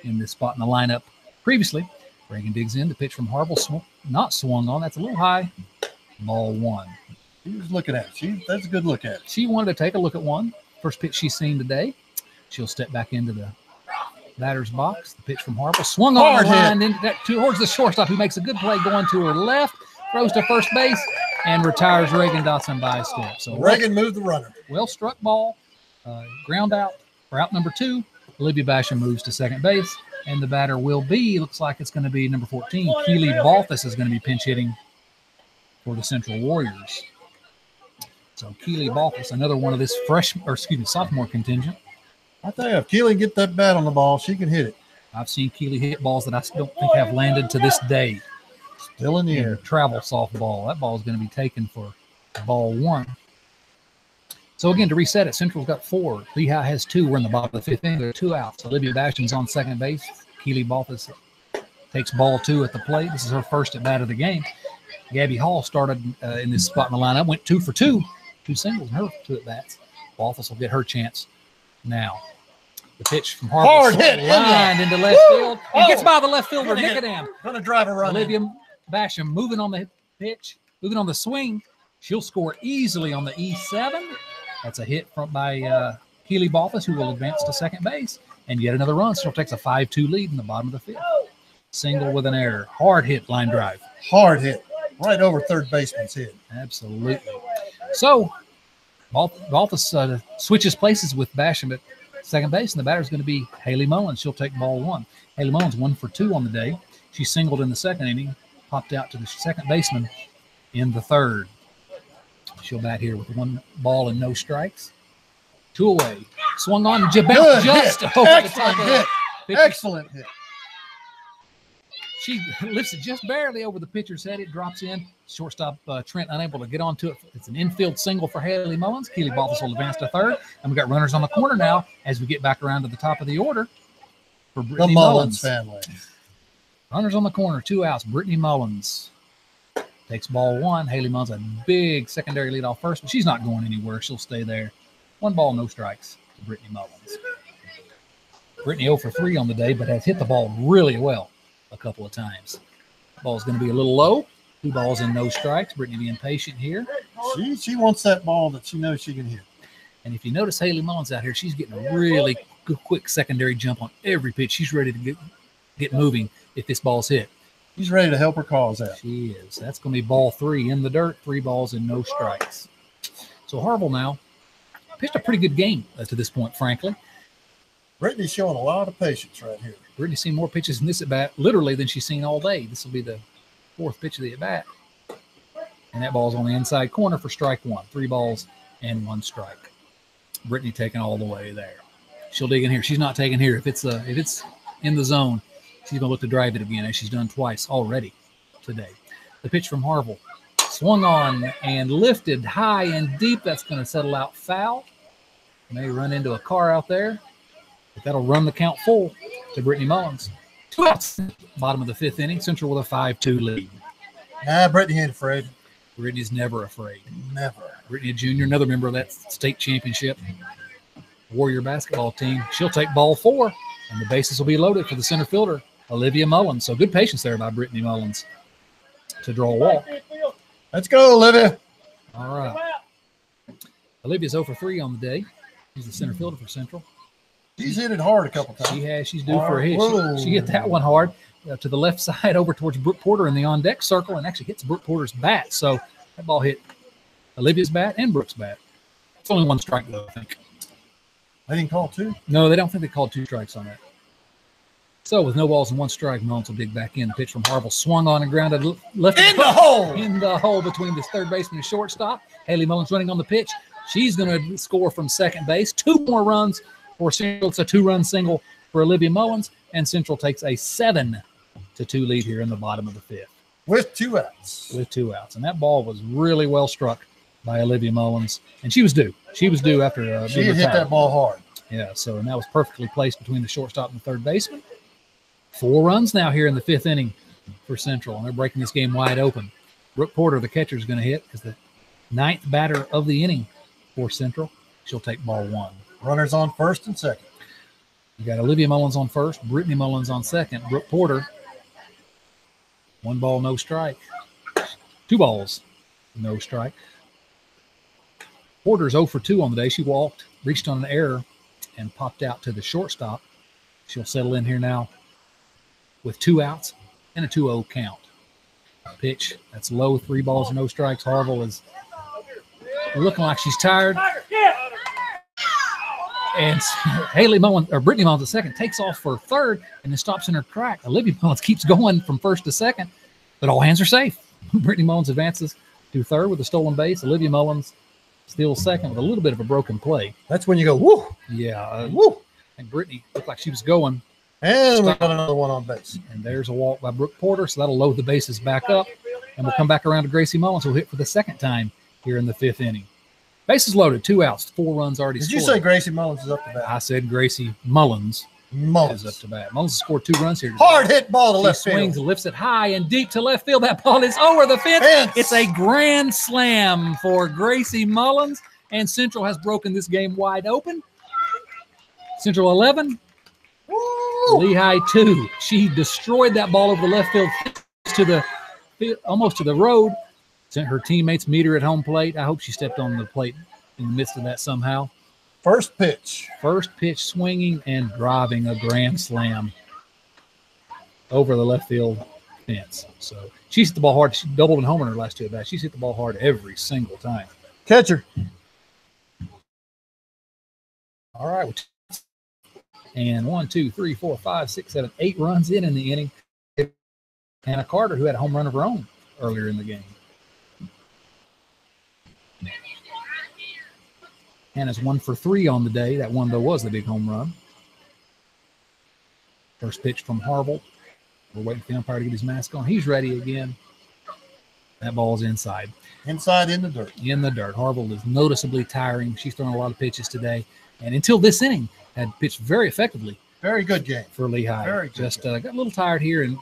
in this spot in the lineup previously. Reagan digs in. The pitch from Harble not swung on. That's a little high. Ball 1. She was looking at it. That's a good look at it. She wanted to take a look at one. First pitch she's seen today. She'll step back into the batter's box. The pitch from Harble swung on Hard the line towards the shortstop, who makes a good play going to her left, throws to first base, and retires Reagan Dotson by a step. So Reagan moved the runner. well struck ball, ground out for out number 2. Olivia Basham moves to second base, and the batter will be, looks like it's going to be number 14. Keely Balthus is going to be pinch hitting for the Central Warriors. So Keely Balthus, another one of this sophomore contingent. I tell you, if Keely can get that bat on the ball, she can hit it. I've seen Keely hit balls that I don't think have landed to this day. Still in the In air. travel softball. That ball is going to be taken for ball 1. So again, to reset it, Central's got 4. Lehigh has 2. We're in the bottom of the 5th inning. There are 2 outs. Olivia Basham's on second base. Keely Balthus takes ball 2 at the plate. This is her first at bat of the game. Gabby Hall started in this spot in the lineup, went 2 for 2. 2 singles in her 2 at bats. Balthus will get her chance now. The pitch from Harvey. Hard hit. Lined into left field. And gets by the left fielder, Nicodem. Gonna drive a run. Olivia Basham moving on the pitch, moving on the swing. She'll score easily on the E7. That's a hit by Keely Balthus, who will advance to second base. And yet another run. Central takes a 5-2 lead in the bottom of the 5th. Single with an error. Hard hit, line drive. Hard hit. Right over third baseman's head. Absolutely. So Balthus switches places with Basham at second base, and the batter is going to be Haley Mullins. She'll take ball 1. Haley Mullins 1 for 2 on the day. She singled in the second inning, popped out to the second baseman in the 3rd. She'll bat here with 1 ball and no strikes. 2 away. Swung on Good just hit. over the Excellent top of hit. the Excellent hit. She lifts it just barely over the pitcher's head. It drops in. Shortstop Trent unable to get onto it. It's an infield single for Haley Mullins. Keely Balthus will advance to 3rd. And we've got runners on the corner now as we get back around to the top of the order for The Brittany Mullins Mullins. family. Runners on the corner, 2 outs. Brittany Mullins takes ball 1. Haley Mullins a big secondary lead off first, but she's not going anywhere. She'll stay there. 1 ball, no strikes to Brittany Mullins. Brittany 0 for 3 on the day, but has hit the ball really well a couple of times. Ball's going to be a little low. 2 balls and no strikes. Brittany being patient here. She wants that ball that she knows she can hit. And if you notice Haley Mullins out here, she's getting a really good, quick secondary jump on every pitch. She's ready to get moving if this ball's hit. She's ready to help her cause out. She is. That's going to be ball 3 in the dirt. 3 balls and no strikes. So Harble now pitched a pretty good game to this point, frankly. Brittany's showing a lot of patience right here. Brittany's seen more pitches in this at bat, literally, than she's seen all day. This will be the 4th pitch of the at bat. And that ball's on the inside corner for strike 1. 3 balls and 1 strike. Brittany taking all the way there. She'll dig in here. She's not taking here. If it's in the zone, she's going to look to drive it again, as she's done twice already today. The pitch from Harville. Swung on and lifted high and deep. That's going to settle out foul. May run into a car out there, but that'll run the count full to Brittany Mullins. 2 outs, bottom of the 5th inning. Central with a 5-2 lead. Brittany ain't afraid. Brittany's never afraid. Never. Brittany Jr., another member of that state championship Warrior basketball team. She'll take ball 4, and the bases will be loaded for the center fielder, Olivia Mullins. So good patience there by Brittany Mullins to draw a walk. Let's go, Olivia. All right. Olivia's 0 for 3 on the day. She's the center fielder for Central. She's hit it hard a couple times. She has. She's due for a hit. Whoa. She hit that one hard to the left side over towards Brooke Porter in the on-deck circle, and actually hits Brooke Porter's bat. So that ball hit Olivia's bat and Brooke's bat. It's only 1 strike, though, I think. They didn't call 2? No, they don't think they called 2 strikes on that. So with no balls and 1 strike, Mullins will dig back in. The pitch from Harville swung on and grounded left In the hole! In the hole between the third baseman and shortstop. Haley Mullins running on the pitch. She's going to score from second base. 2 more runs for Central. It's a 2-run single for Olivia Mullins, and Central takes a 7-2 lead here in the bottom of the 5th. With 2 outs. With 2 outs. And that ball was really well struck by Olivia Mullins, and she was due. She was due after she had hit that ball hard. Yeah, so and that was perfectly placed between the shortstop and the third baseman. 4 runs now here in the 5th inning for Central, and they're breaking this game wide open. Brooke Porter, the catcher, is going to hit as the 9th batter of the inning for Central. She'll take ball 1. Runners on first and second. You got Olivia Mullins on first, Brittany Mullins on second, Brooke Porter. 1 ball, no strike. 2 balls, no strike. Porter's 0 for 2 on the day. She walked, reached on an error, and popped out to the shortstop. She'll settle in here now with 2 outs and a 2-0 count. Pitch, that's low, 3 balls, no strikes. Harville is looking like she's tired. And Haley Mullins, or Brittany Mullins, the second, takes off for third and then stops in her crack. Olivia Mullins keeps going from first to second, but all hands are safe. Brittany Mullins advances to third with a stolen base. Olivia Mullins steals second with a little bit of a broken play. That's when you go, woo. Yeah. Woo. And Brittany looked like she was going. And we got another one on base. And there's a walk by Brooke Porter, so that'll load the bases back up. And we'll come back around to Gracie Mullins, who'll hit for the 2nd time here in the 5th inning. Bases loaded, 2 outs, 4 runs already Did scored. you say Gracie Mullins is up to bat? I said Gracie Mullins Mullins is up to bat. Mullins has scored 2 runs here today. Hard hit ball to She left swings, field. lifts it high and deep to left field. That ball is over the fence. It's a grand slam for Gracie Mullins, and Central has broken this game wide open. Central 11, Woo. Lehigh 2. She destroyed that ball over the left field to the almost to the road. Sent her teammates meet her at home plate. I hope she stepped on the plate in the midst of that somehow. First pitch. First pitch swinging and driving a grand slam over the left field fence. So she's hit the ball hard. She doubled and homered her last 2 at bats. She's hit the ball hard every single time. Catcher. All right. And 1, 2, 3, 4, 5, 6, 7, 8 runs in the inning. Hannah Carter, who had a home run of her own earlier in the game. Hannah's 1 for 3 on the day. That one, though, was the big home run. First pitch from Harville. We're waiting for the umpire to get his mask on. He's ready again. That ball's inside. Inside in the dirt. In the dirt. Harville is noticeably tiring. She's thrown a lot of pitches today. And until this inning, had pitched very effectively Very good game. for Lehigh. Very good Just got a little tired here, and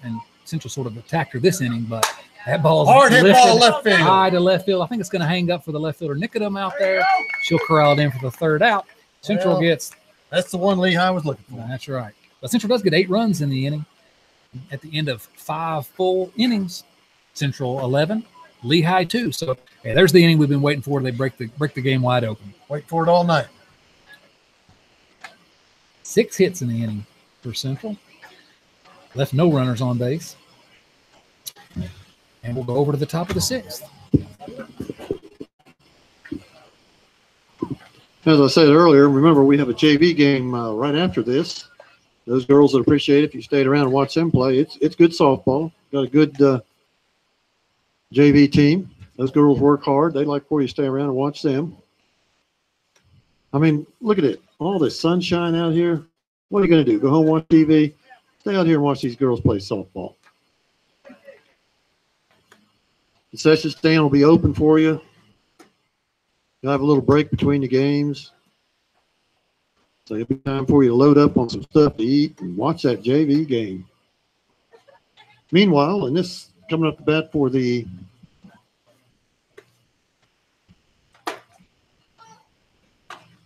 Central sort of attacked her this inning, but that ball's Hard hit lifted ball to left field. high to left field. I think it's going to hang up for the left fielder Nicodem out there. She'll corral it in for the 3rd out. Central Well, gets That's the one Lehigh was looking for. that's right. But Central does get 8 runs in the inning. At the end of 5 full innings, Central 11, Lehigh 2. So yeah, there's the inning we've been waiting for. They break the game wide open. Wait for it all night. 6 hits in the inning for Central. Left no runners on base. And we'll go over to the top of the 6th. As I said earlier, remember we have a JV game right after this. Those girls would appreciate it if you stayed around and watched them play. It's good softball. Got a good JV team. Those girls work hard. They like for you to stay around and watch them. I mean, look at it. All this sunshine out here. What are you going to do? Go home, watch TV? Stay out here and watch these girls play softball. The concession stand will be open for you. You'll have a little break between the games. So it'll be time for you to load up on some stuff to eat and watch that JV game. Meanwhile, and this coming up to bat for the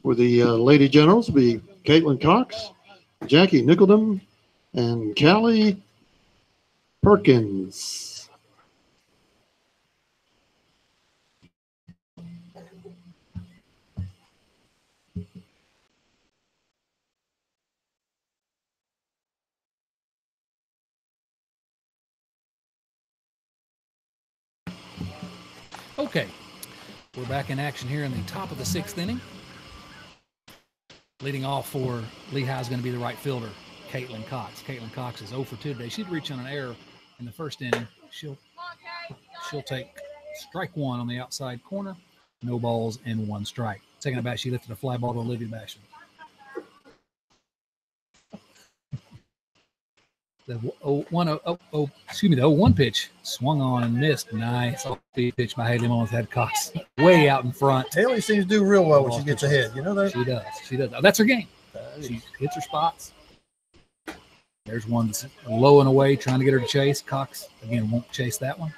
Lady Generals will be Caitlin Cox, Jackie Nickeldom, and Callie Perkins. Okay, we're back in action here in the top of the 6th inning. Leading off for Lehigh is going to be the right fielder, Caitlin Cox. Caitlin Cox is 0 for 2 today. She'd reach on an error in the first inning. She'll take strike 1 on the outside corner, no balls and 1 strike. Second at bat, she lifted a fly ball to Olivia Basham. The 0-1 pitch swung on and missed. Nice off-speed pitch by Haley Mullins. Had Cox way out in front. Haley seems to do real well when she gets ahead. You know that? She does. She does. That's her game. She hits her spots. There's one that's low and away, trying to get her to chase. Cox, again, won't chase that one.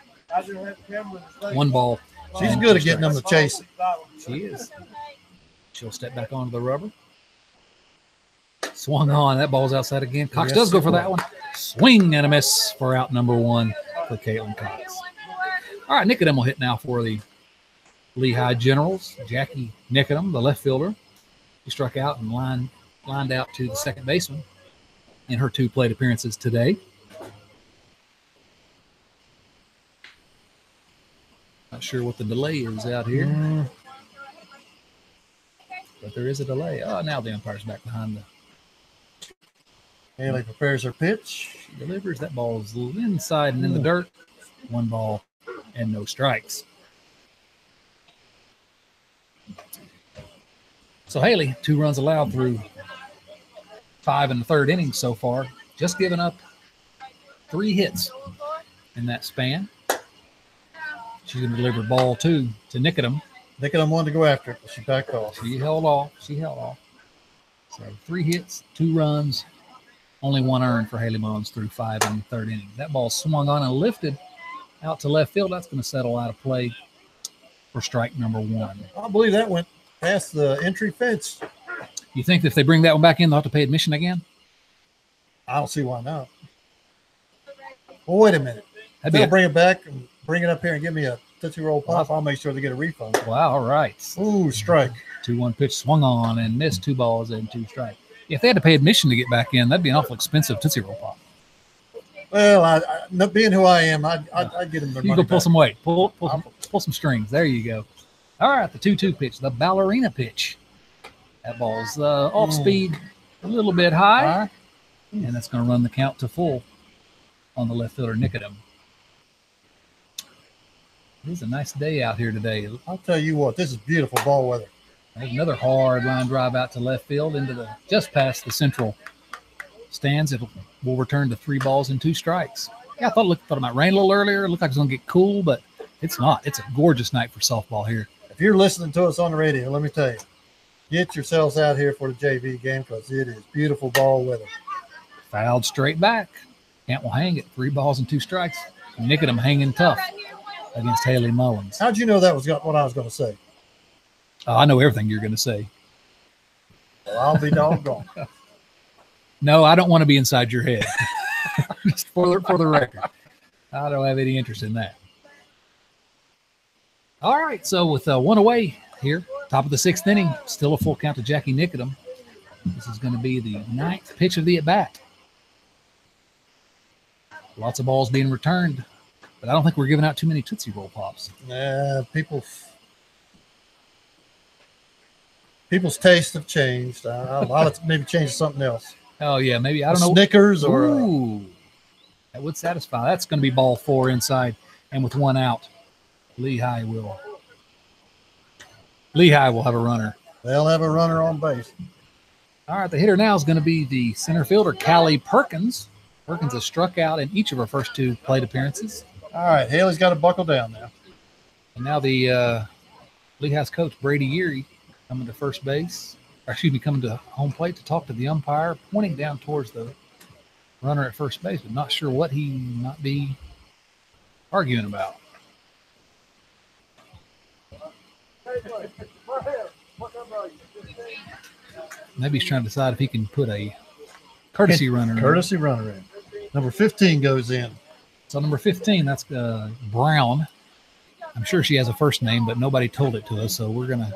1 ball. She's good at getting them to chase it. She is. She'll step back onto the rubber. Swung on. That ball's outside again. Cox does go for that one. Swing and a miss for out number 1 for Caitlin Cox. All right, Nicodem will hit now for the Lehigh Generals. Jackie Nicodem, the left fielder. He struck out and lined out to the second baseman in her 2 plate appearances today. Not sure what the delay is out here. But there is a delay. Oh, now the umpire's back behind the. Haley prepares her pitch. She delivers. That ball's inside and in the dirt. 1 ball and no strikes. So Haley, 2 runs allowed through 5 in the 3rd inning so far. Just giving up 3 hits in that span. She's going to deliver ball 2 to Nicodem. Nicodem wanted to go after it, but she backed off. She held off. So 3 hits, 2 runs, only 1 earned for Haley Mullins through 5 in the 3rd inning. That ball swung on and lifted out to left field. That's going to settle out of play for strike number 1. I believe that went past the entry fence. You think that if they bring that one back in, they'll have to pay admission again? I don't see why not. Well, wait a minute. They'll bring it back and bring it up here and give me a Tootsie Roll Pop. I'll make sure they get a refund. Wow, all right. Ooh, strike. 2-1 pitch swung on and missed, 2 balls and 2 strikes. If they had to pay admission to get back in, that'd be an awful expensive Tootsie Roll Pop. Well, I being who I am, I'd get them their you money go pull back. some weight. Pull some strings. There you go. All right, the 2-2 pitch, the ballerina pitch. That ball's off speed a little bit high, and that's going to run the count to full on the left fielder, Nicodem. It is a nice day out here today. I'll tell you what, this is beautiful ball weather. There's another hard line drive out to left field into the just past the central stands. It will return to 3 balls and 2 strikes. Yeah, I thought it might rain a little earlier. It looked like it was going to get cool, but it's not. It's a gorgeous night for softball here. If you're listening to us on the radio, let me tell you, get yourselves out here for the JV game because it is beautiful ball weather. Fouled straight back. Kent will hang it. 3 balls and 2 strikes. Nicodem hanging tough against Haley Mullins. How'd you know that was what I was going to say? Oh, I know everything you're going to say. Well, I'll be doggone. No, I don't want to be inside your head. Just for the record. I don't have any interest in that. All right, so with 1 away here, top of the 6th inning, still a full count to Jackie Nicodem. This is going to be the 9th pitch of the at-bat. Lots of balls being returned, but I don't think we're giving out too many Tootsie Roll Pops. People people's tastes have changed. I'll maybe change to something else. Oh yeah, maybe I don't know. Snickers or Ooh, that would satisfy. That's going to be ball 4 inside, and with 1 out, Lehigh will have a runner. they'll have a runner on base. All right, the hitter now is going to be the center fielder, Callie Perkins. Perkins has struck out in each of her first 2 plate appearances. All right, Haley's got to buckle down now. And now the Lehigh's coach, Brady Erie, coming to first base. Coming to home plate to talk to the umpire, pointing down towards the runner at first base, but not sure what he might be arguing about. Maybe he's trying to decide if he can put a courtesy runner in. Courtesy runner in. Number 15 goes in. So number 15, that's Brown. I'm sure she has a first name, but nobody told it to us, so we're going to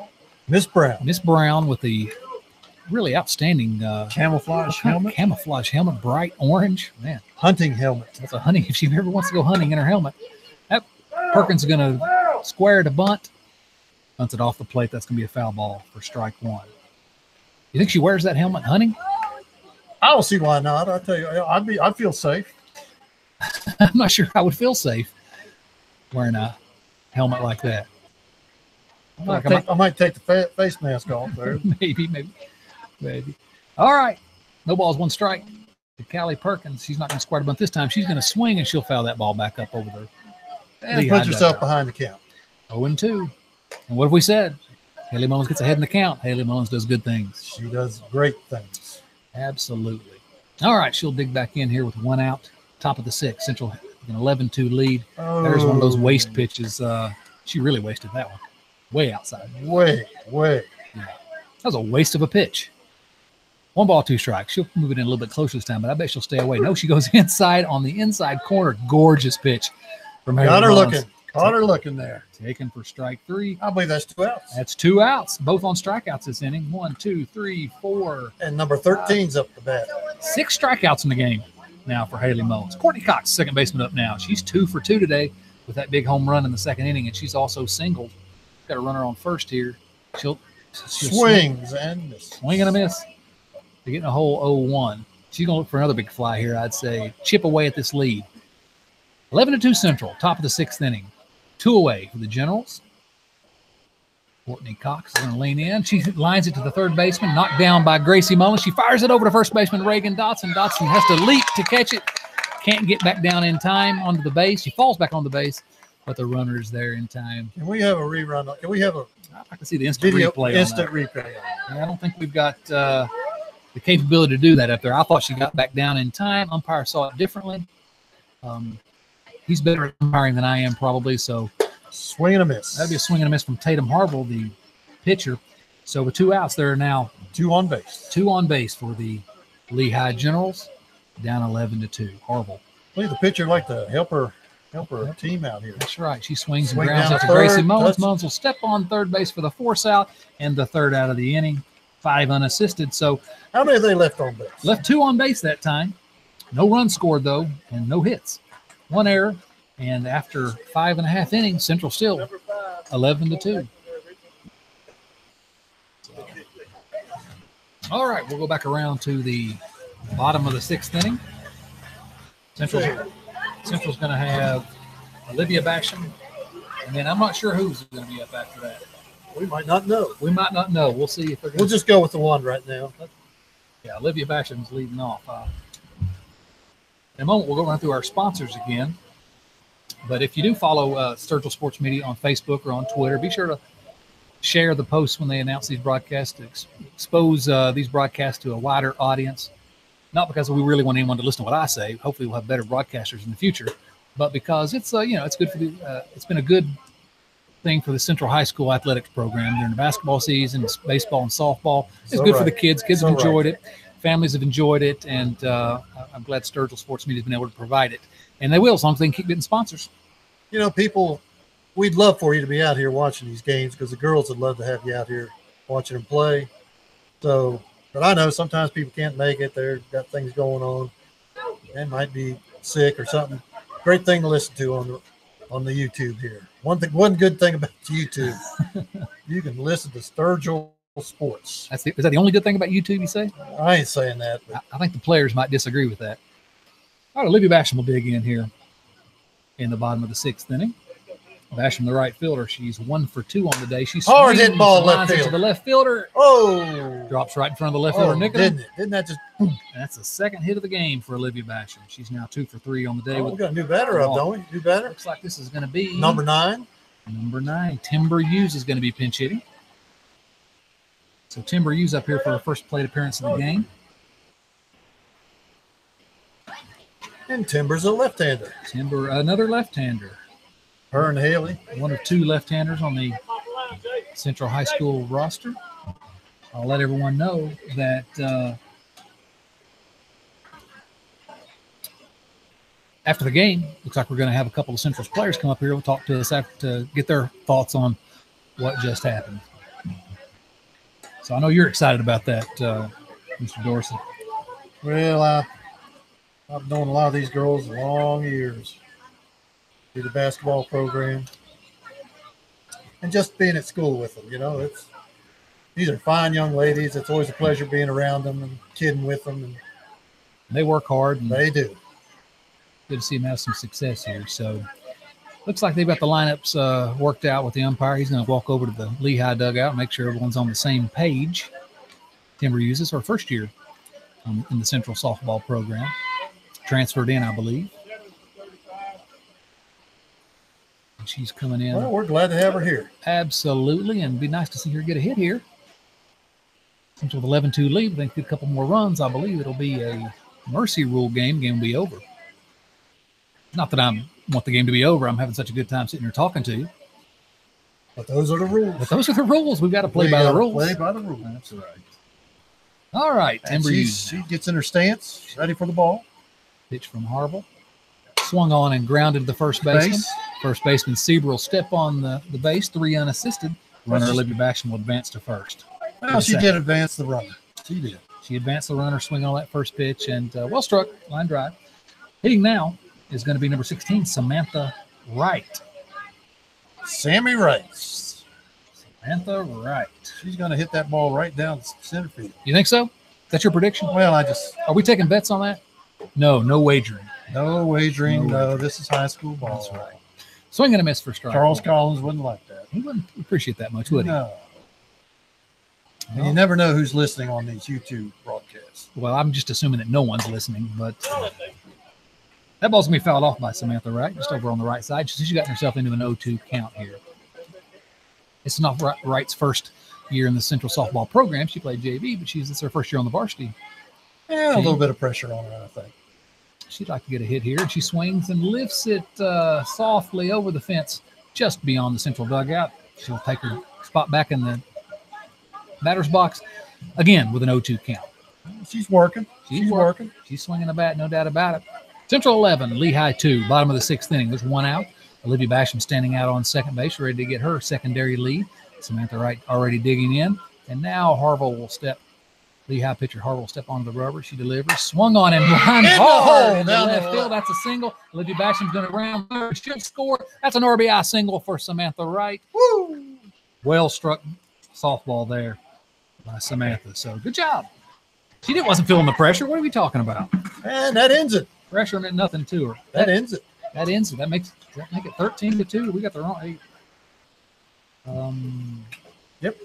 Miss Brown. Miss Brown with the really outstanding Camouflage helmet. Camouflage helmet, bright orange. Man, Hunting helmet. that's a hunting. If she ever wants to go hunting in her helmet, that Perkins is going to square to bunt. Bunts it off the plate. That's going to be a foul ball for strike 1. You think she wears that helmet hunting? I don't see why not. I tell you, I'd feel safe. I'm not sure I would feel safe wearing a helmet like that. I might take the face mask off there. Maybe. All right. No balls, 1 strike to Callie Perkins. She's not going to square to bunt this time. She's going to swing, and she'll foul that ball back up over there. And put yourself behind the count. 0-2. And what have we said? Haley Mullins gets ahead in the count. Haley Mullins does good things. She does great things. Absolutely. All right. She'll dig back in here with 1 out. Top of the 6th. Central an 11-2 lead. There's one of those waste pitches. She really wasted that one. Way outside. Way. Yeah. That was a waste of a pitch. 1 ball, 2 strikes. She'll move it in a little bit closer this time, but I bet she'll stay away. No, she goes inside on the inside corner. Gorgeous pitch from Haley Got her Mullins. looking. Caught her looking there. Taken for strike 3. I believe that's 2 outs. That's 2 outs, both on strikeouts this inning. 1, 2, 3, 4. And number 13's up the bat. 6 strikeouts in the game now for Haley Mullins. Courtney Cox, second baseman, up now. She's 2 for 2 today with that big home run in the 2nd inning, and she's also singled. Got a runner on first here. She'll Swings and misses. Swing and a miss. They're getting a whole 0-1. She's going to look for another big fly here, I'd say. Chip away at this lead. 11-2 Central, top of the 6th inning. 2 away for the Generals. Courtney Cox is going to lean in. She lines it to the third baseman, knocked down by Gracie Mullins. She fires it over to first baseman Reagan Dotson. Dotson has to leap to catch it. Can't get back down in time onto the base. She falls back on the base, but the runner is there in time. Can we have a rerun? Can we have a I'd like to see the instant video replay. instant on that. replay? I don't think we've got the capability to do that up there. I thought she got back down in time. Umpire saw it differently. He's better at umpiring than I am, probably. So Swing and a miss. that'd be a swing and a miss from Tatum Harville, the pitcher. So with 2 outs, there are now 2 on base. 2 on base for the Lehigh Generals, down 11-2. Harville. I believe the pitcher like to help her team out here. That's right. She swings and Swing grounds down out to third, Gracie Mullins. touch. Mullins will step on third base for the 4th out and the 3rd out of the inning. 5 unassisted. So How many have they left on base? left 2 on base that time. No runs scored, though, and no hits. 1 error. And after 5.5 innings, Central still 11-2. All right, we'll go back around to the bottom of the 6th inning. Central's going to have Olivia Basham, and then I'm not sure who's going to be up after that. We might not know. We might not know. We'll see if they're going We'll just go with the 1 right now. Yeah, Olivia Basham's leading off. In a moment, we'll go run through our sponsors again. But if you do follow Sturgill Sports Media on Facebook or on Twitter, be sure to share the posts when they announce these broadcasts to expose these broadcasts to a wider audience. Not because we really want anyone to listen to what I say. Hopefully, we'll have better broadcasters in the future, but because it's it's good for the. It's been a good thing for the Central High School athletics program during the basketball season, baseball and softball. It's So good for right. the kids. Kids So have enjoyed right. it. Families have enjoyed it, and I'm glad Sturgill Sports Media has been able to provide it. And they will, as long as they can keep getting sponsors. You know, people, we'd love for you to be out here watching these games because the girls would love to have you out here watching them play. So, but I know sometimes people can't make it. They've got things going on. They might be sick or something. Great thing to listen to on the YouTube here. One good thing about YouTube, you can listen to Sturgill sports. Is that the only good thing about YouTube, you say? I ain't saying that. But I think the players might disagree with that. All right, Olivia Basham will dig in here in the bottom of the 6th inning. Basham, the right fielder, she's 1 for 2 on the day. She's hard hit ball left to field. the left fielder. Oh, Drops right in front of the left fielder, Nicholas. didn't it? Didn't that just? And that's the second hit of the game for Olivia Basham. She's now 2 for 3 on the day. Oh, we got a new batter up, don't we? New batter. Looks like this is going to be Number 9. Number 9. Timber Hughes is going to be pinch hitting. So Timber Hughes up here for her first plate appearance of the game. And Timber's a left-hander. Timber, another left-hander. Her and Haley. One of 2 left-handers on the Central High School roster. I'll let everyone know that after the game, looks like we're going to have a couple of Central's players come up here and talk to us to get their thoughts on what just happened. So I know you're excited about that, Mr. Dorsey. Well, I've known a lot of these girls long years through the basketball program, and just being at school with them. You know, these are fine young ladies. It's always a pleasure being around them and kidding with them. And they work hard. And they do. Good to see them have some success here. So looks like they've got the lineups worked out with the umpire. He's going to walk over to the Lehigh dugout and make sure everyone's on the same page. Timber uses her first year in the Central softball program. Transferred in, I believe. And she's coming in. Well, we're glad to have her here. Absolutely, and it'd be nice to see her get a hit here. Since with 11-2 lead, I think a couple more runs, I believe it'll be a mercy rule game. Game will be over. Not that I want the game to be over. I'm having such a good time sitting here talking to you. But those are the rules. But those are the rules. We've got to play by the rules. Play by the rules. That's right. All right, Timber Hughes. She gets in her stance, ready for the ball. Pitch from Harville. Swung on and grounded to the first baseman. First baseman Sieber will step on the base, 3 unassisted. Runner Olivia Basham will advance to first. Well, she did advance the runner. She did. She advanced the runner, swing on that first pitch, and well struck, line drive. Hitting now is going to be number 16, Samantha Wright. Sammy Wright. Samantha Wright. She's going to hit that ball right down the center field. You think so? That's your prediction? Well, Are we taking bets on that? No wagering. No wagering. No, this is high school ball. That's right. Swing and a miss for strike. Charles Collins wouldn't like that. He wouldn't appreciate that much, would he? No. And you never know who's listening on these YouTube broadcasts. Well, I'm just assuming that no one's listening, but that ball's going to be fouled off by Samantha Wright, just over on the right side. She's gotten herself into an 0-2 count here. It's not Wright's first year in the Central softball program. She played JV, but it's her first year on the varsity. Yeah, a little bit of pressure on her, I think. She'd like to get a hit here, and she swings and lifts it softly over the fence just beyond the Central dugout. She'll take her spot back in the batter's box again with an 0-2 count. She's working. She's working. She's swinging a bat, no doubt about it. Central 11, Lehigh 2, bottom of the 6th inning. There's one out. Olivia Basham standing out on second base, ready to get her secondary lead. Samantha Wright already digging in. And now Harville will step. Lehigh pitcher Harville will step onto the rubber. She delivers. Swung on and line hard in the left field. That's a single. Olivia Basham's going to round third. Should score. That's an RBI single for Samantha Wright. Woo! Well struck softball there by Samantha. So good job. She wasn't feeling the pressure. What are we talking about? And that ends it. Pressure meant nothing to her. That ends it. That ends it. Does that make it 13-2? We got the wrong 8. Yep.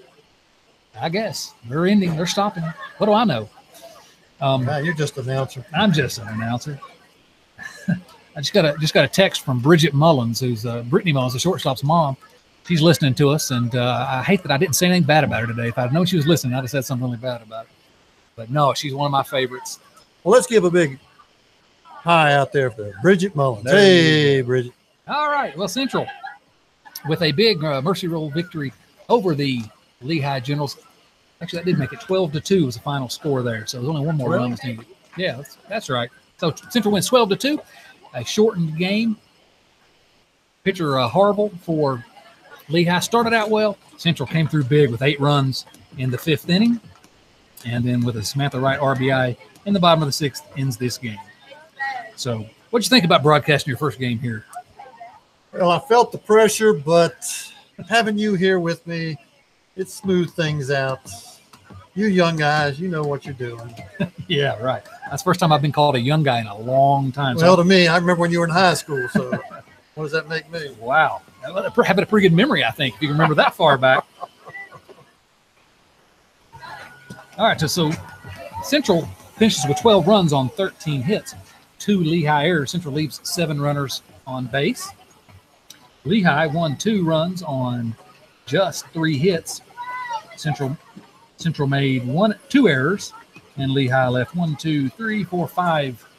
I guess they're ending. They're stopping. What do I know? You're just an announcer. I'm just an announcer. I just got a text from Bridget Mullins, who's Brittany Mullins, the shortstop's mom. She's listening to us, and I hate that I didn't say anything bad about her today. If I'd known she was listening, I'd have said something really bad about her. But no, she's one of my favorites. Well, let's give a big hi out there for Bridget Mullins. Hey, Bridget. All right. Well, Central with a big mercy rule victory over the Lehigh Generals. Actually, that did make it 12-2 was the final score there. So there's only one more run was needed. Yeah, that's right. So Central wins 12-2, a shortened game. Pitcher Harville for Lehigh started out well. Central came through big with 8 runs in the 5th inning. And then with a Samantha Wright RBI in the bottom of the 6th ends this game. So what'd you think about broadcasting your first game here? Well, I felt the pressure, but having you here with me it smoothed things out. You young guys, you know what you're doing. Yeah, right. That's the first time I've been called a young guy in a long time. Well, to me, I remember when you were in high school. So what does that make me? Wow. Having a pretty good memory, I think, if you can remember that far back. All right, so Central finishes with 12 runs on 13 hits, 2 Lehigh errors. Central leaves 7 runners on base. Lehigh won 2 runs on just 3 hits. Central made 2 errors, and Lehigh left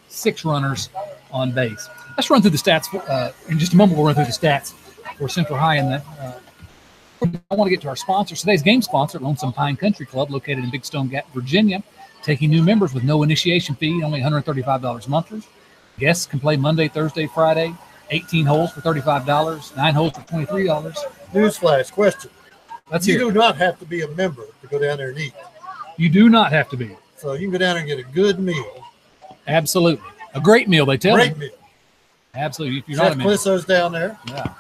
6 runners on base. Let's run through the stats. In just a moment, we'll run through the stats for Central High. And I want to get to our sponsors. Today's game sponsor, Lonesome Pine Country Club, located in Big Stone Gap, Virginia, taking new members with no initiation fee, only $135 monthly. Guests can play Monday, Thursday, Friday, 18 holes for $35, 9 holes for $23. Newsflash question. Let's You hear it. do not have to be a member to go down there and eat. You do not have to be. So you can go down there and get a good meal. Absolutely. A great meal, they tell Great you. meal. Absolutely. If you're not a Chef member. Clisso's down there. Yeah.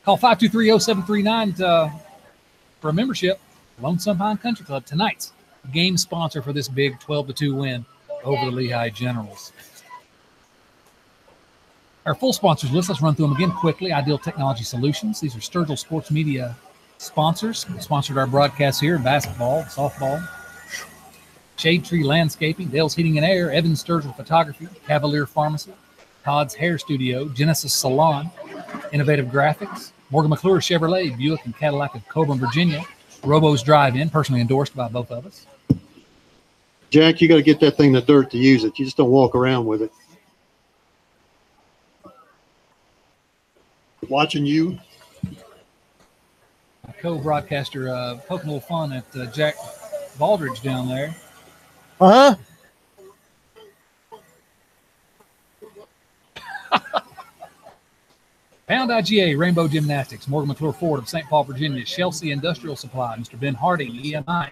Call 523-0739 for a membership. Lonesome Pine Country Club, tonight's game sponsor for this big 12-2 win over the Lehigh Generals. Our full sponsors list, let's run through them again quickly. Ideal Technology Solutions. These are Sturgill Sports Media sponsors. Sponsored our broadcasts here in basketball, softball. Shade Tree Landscaping, Dale's Heating and Air, Evan Sturgill Photography, Cavalier Pharmacy, Todd's Hair Studio, Genesis Salon, Innovative Graphics, Morgan McClure Chevrolet, Buick and Cadillac of Coburn, Virginia, Robo's Drive-In, personally endorsed by both of us. Jack, you got to get that thing in the dirt to use it. You just don't walk around with it. Watching you. My co-broadcaster poking a little fun at Jack Baldridge down there. Uh-huh. Pound IGA, Rainbow Gymnastics, Morgan McClure Ford of St. Paul, Virginia, Chelsea Industrial Supply, Mr. Ben Harding, EMI,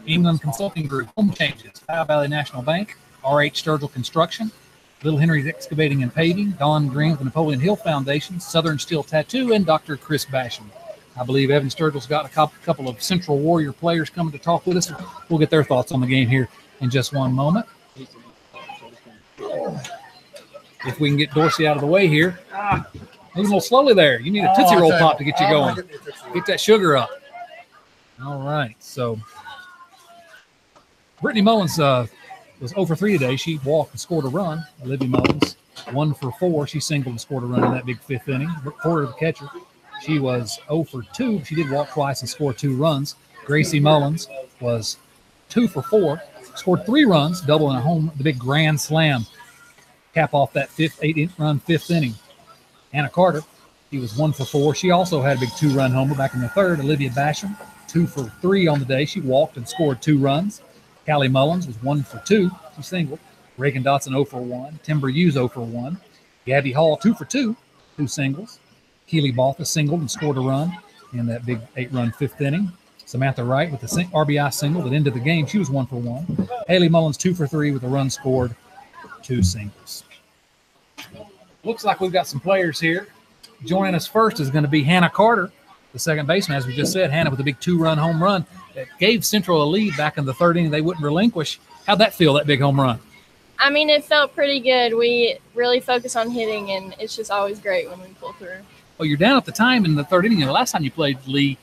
England Consulting Group, Home Changes, Ohio Valley National Bank, RH Sturgill Construction, Little Henry's Excavating and Paving, Don Green of the Napoleon Hill Foundation, Southern Steel Tattoo, and Dr. Chris Basham. I believe Evan Sturgill's got a couple of Central Warrior players coming to talk with us. We'll get their thoughts on the game here in just one moment. If we can get Dorsey out of the way here. Moving a little slowly there. You need a Tootsie Roll Pop to get you going. Get that sugar up. All right. So Brittany Mullins was 0 for 3 today. She walked and scored a run. Olivia Mullins, 1 for 4. She singled and scored a run in that big 5th inning. Brooke Porter, the catcher, she was 0 for 2. She did walk twice and score 2 runs. Gracie Mullins was 2 for 4. Scored 3 runs, double and a home, the big grand slam. Cap off that 8-run 5th inning. Hannah Carter, he was 1 for 4. She also had a big 2-run homer back in the 3rd. Olivia Basham, 2 for 3 on the day. She walked and scored 2 runs. Callie Mullins was 1 for 2. She singled. Reagan Dotson 0 for 1. Timber Hughes 0 for 1. Gabby Hall 2 for 2, 2 singles. Keely Baltha singled and scored a run in that big 8-run 5th inning. Samantha Wright with the RBI single that ended the game. She was 1 for 1. Haley Mullins 2 for 3 with a run scored, 2 singles. Looks like we've got some players here. Joining us first is going to be Hannah Carter, the second baseman. As we just said, Hannah with a big 2-run home run that gave Central a lead back in the 3rd inning. They wouldn't relinquish. How'd that feel, that big home run? I mean, it felt pretty good. We really focus on hitting, and it's just always great when we pull through. Well, you're down at the time in the 3rd inning. The last time you played Lee,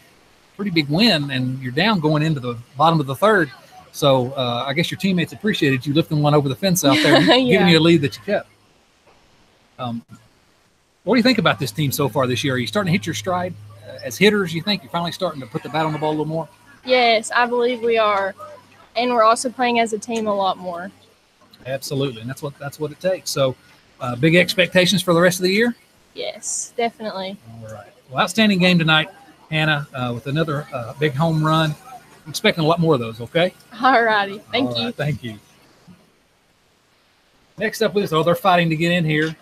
pretty big win, and you're down going into the bottom of the 3rd. So I guess your teammates appreciated you lifting one over the fence out there, Yeah. giving you a lead that you kept. What do you think about this team so far this year? Are you starting to hit your stride as hitters? You think you're finally starting to put the bat on the ball a little more? Yes, I believe we are. And we're also playing as a team a lot more. Absolutely, and that's what it takes. So big expectations for the rest of the year? Yes, definitely. All right. Well, outstanding game tonight, Hannah, with another big home run. I'm expecting a lot more of those, okay? All righty. Thank All you. right, thank you. Next up is, they're fighting to get in here.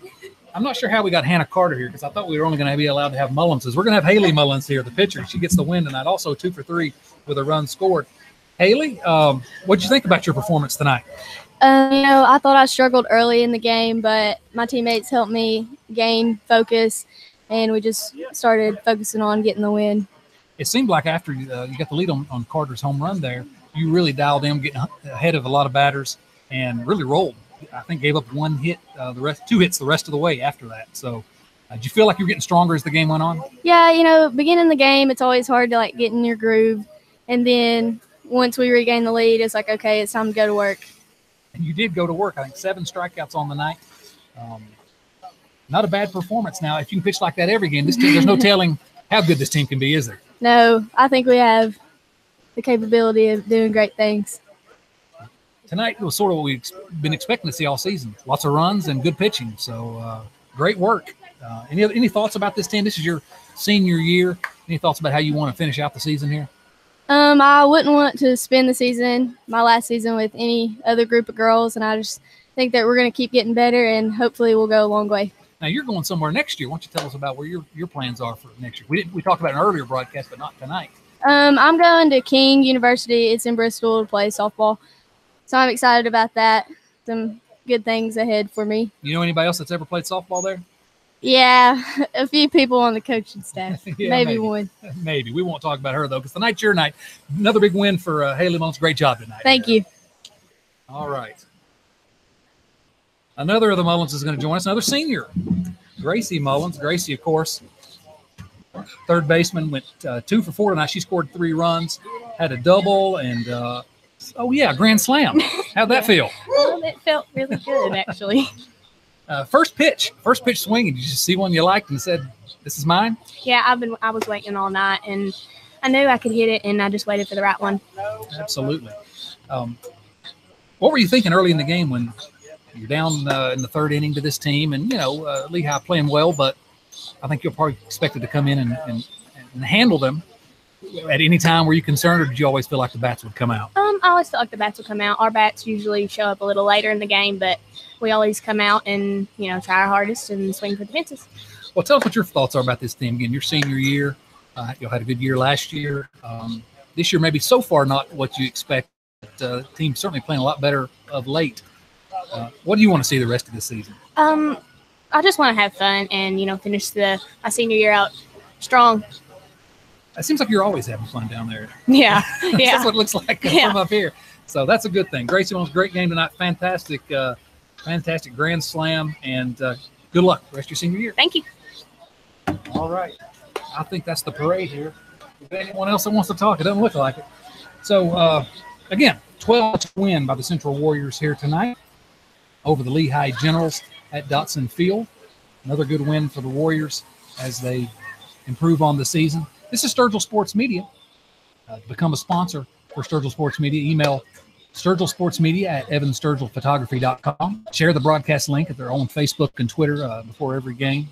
I'm not sure how we got Hannah Carter here because I thought we were only going to be allowed to have Mullinses. We're going to have Haley Mullins here, the pitcher. She gets the win tonight, also 2 for 3 with a run scored. Haley, what'd you think about your performance tonight? I thought I struggled early in the game, but my teammates helped me gain focus, and we just started focusing on getting the win. it seemed like after you got the lead on Carter's home run there, you really dialed in, getting ahead of a lot of batters, and really rolled. I think gave up one hit, two hits the rest of the way after that. So, did you feel like you were getting stronger as the game went on? Yeah, beginning the game, it's always hard to like get in your groove, and then once we regain the lead, it's like, okay, it's time to go to work. And you did go to work. I think 7 strikeouts on the night. Not a bad performance. Now, if you can pitch like that every game, this team, there's no telling how good this team can be, is there? No, I think we have the capability of doing great things. Tonight was sort of what we've been expecting to see all season. Lots of runs and good pitching. So great work. Any thoughts about this team? This is your senior year. Any thoughts about how you want to finish out the season here? I wouldn't want to spend the season, my last season, with any other group of girls, and I just think that we're going to keep getting better, and hopefully we'll go a long way. Now, you're going somewhere next year. Why don't you tell us about where your plans are for next year? We talked about it in an earlier broadcast, but not tonight. I'm going to King University. It's in Bristol to play softball, so I'm excited about that. Some good things ahead for me. You know anybody else that's ever played softball there? Yeah, a few people on the coaching staff. Yeah, maybe one. Maybe. We won't talk about her, though, because tonight's your night. Another big win for Haley Mullins. Great job tonight. Thank you. All right. Another of the Mullins is going to join us, another senior, Gracie Mullins. Gracie, of course, third baseman, went 2 for 4 tonight. She scored 3 runs, had a double, and, grand slam. How'd that feel? It felt really good, actually. First pitch swinging. Did you see one you liked and said, "This is mine"? Yeah, I was waiting all night, and I knew I could hit it, and I just waited for the right one. Absolutely. What were you thinking early in the game when you're down in the third inning to this team, and Lehigh playing well, but I think you're probably expected to come in and handle them. At any time were you concerned, or did you always feel like the bats would come out? I always felt like the bats would come out. Our bats usually show up a little later in the game, but we always come out and, try our hardest and swing for the fences. Well, tell us what your thoughts are about this team. Again, your senior year, you had a good year last year. This year, maybe so far not what you expect. But, the team's certainly playing a lot better of late. What do you want to see the rest of the season? I just want to have fun and, finish my senior year out strong. It seems like you're always having fun down there. Yeah. That's what it looks like from up here. So that's a good thing. Gracie Mullins, great game tonight. Fantastic grand slam, and good luck the rest of your senior year. Thank you. All right. I think that's the parade here. Is there anyone else that wants to talk? It doesn't look like it. So, again, 12 win by the Central Warriors here tonight over the Lehigh Generals at Dotson Field. Another good win for the Warriors as they improve on the season. This is Sturgill Sports Media. To become a sponsor for Sturgill Sports Media, email sturgillsportsmedia@evansturgillphotography.com. Share the broadcast link at their own Facebook and Twitter before every game.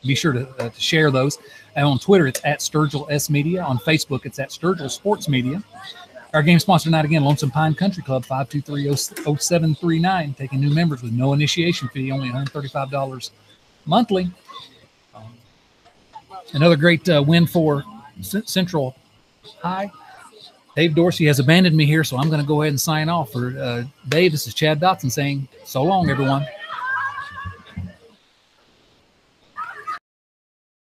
Be sure to share those. And on Twitter, it's @Sturgill S Media. On Facebook, it's @Sturgill Sports Media. Our game sponsor tonight, again, Lonesome Pine Country Club, 523-0739, taking new members with no initiation fee, only $135 monthly. Another great win for Central High. Dave Dorsey has abandoned me here, so I'm going to go ahead and sign off. For Dave, this is Chad Dotson saying so long, everyone.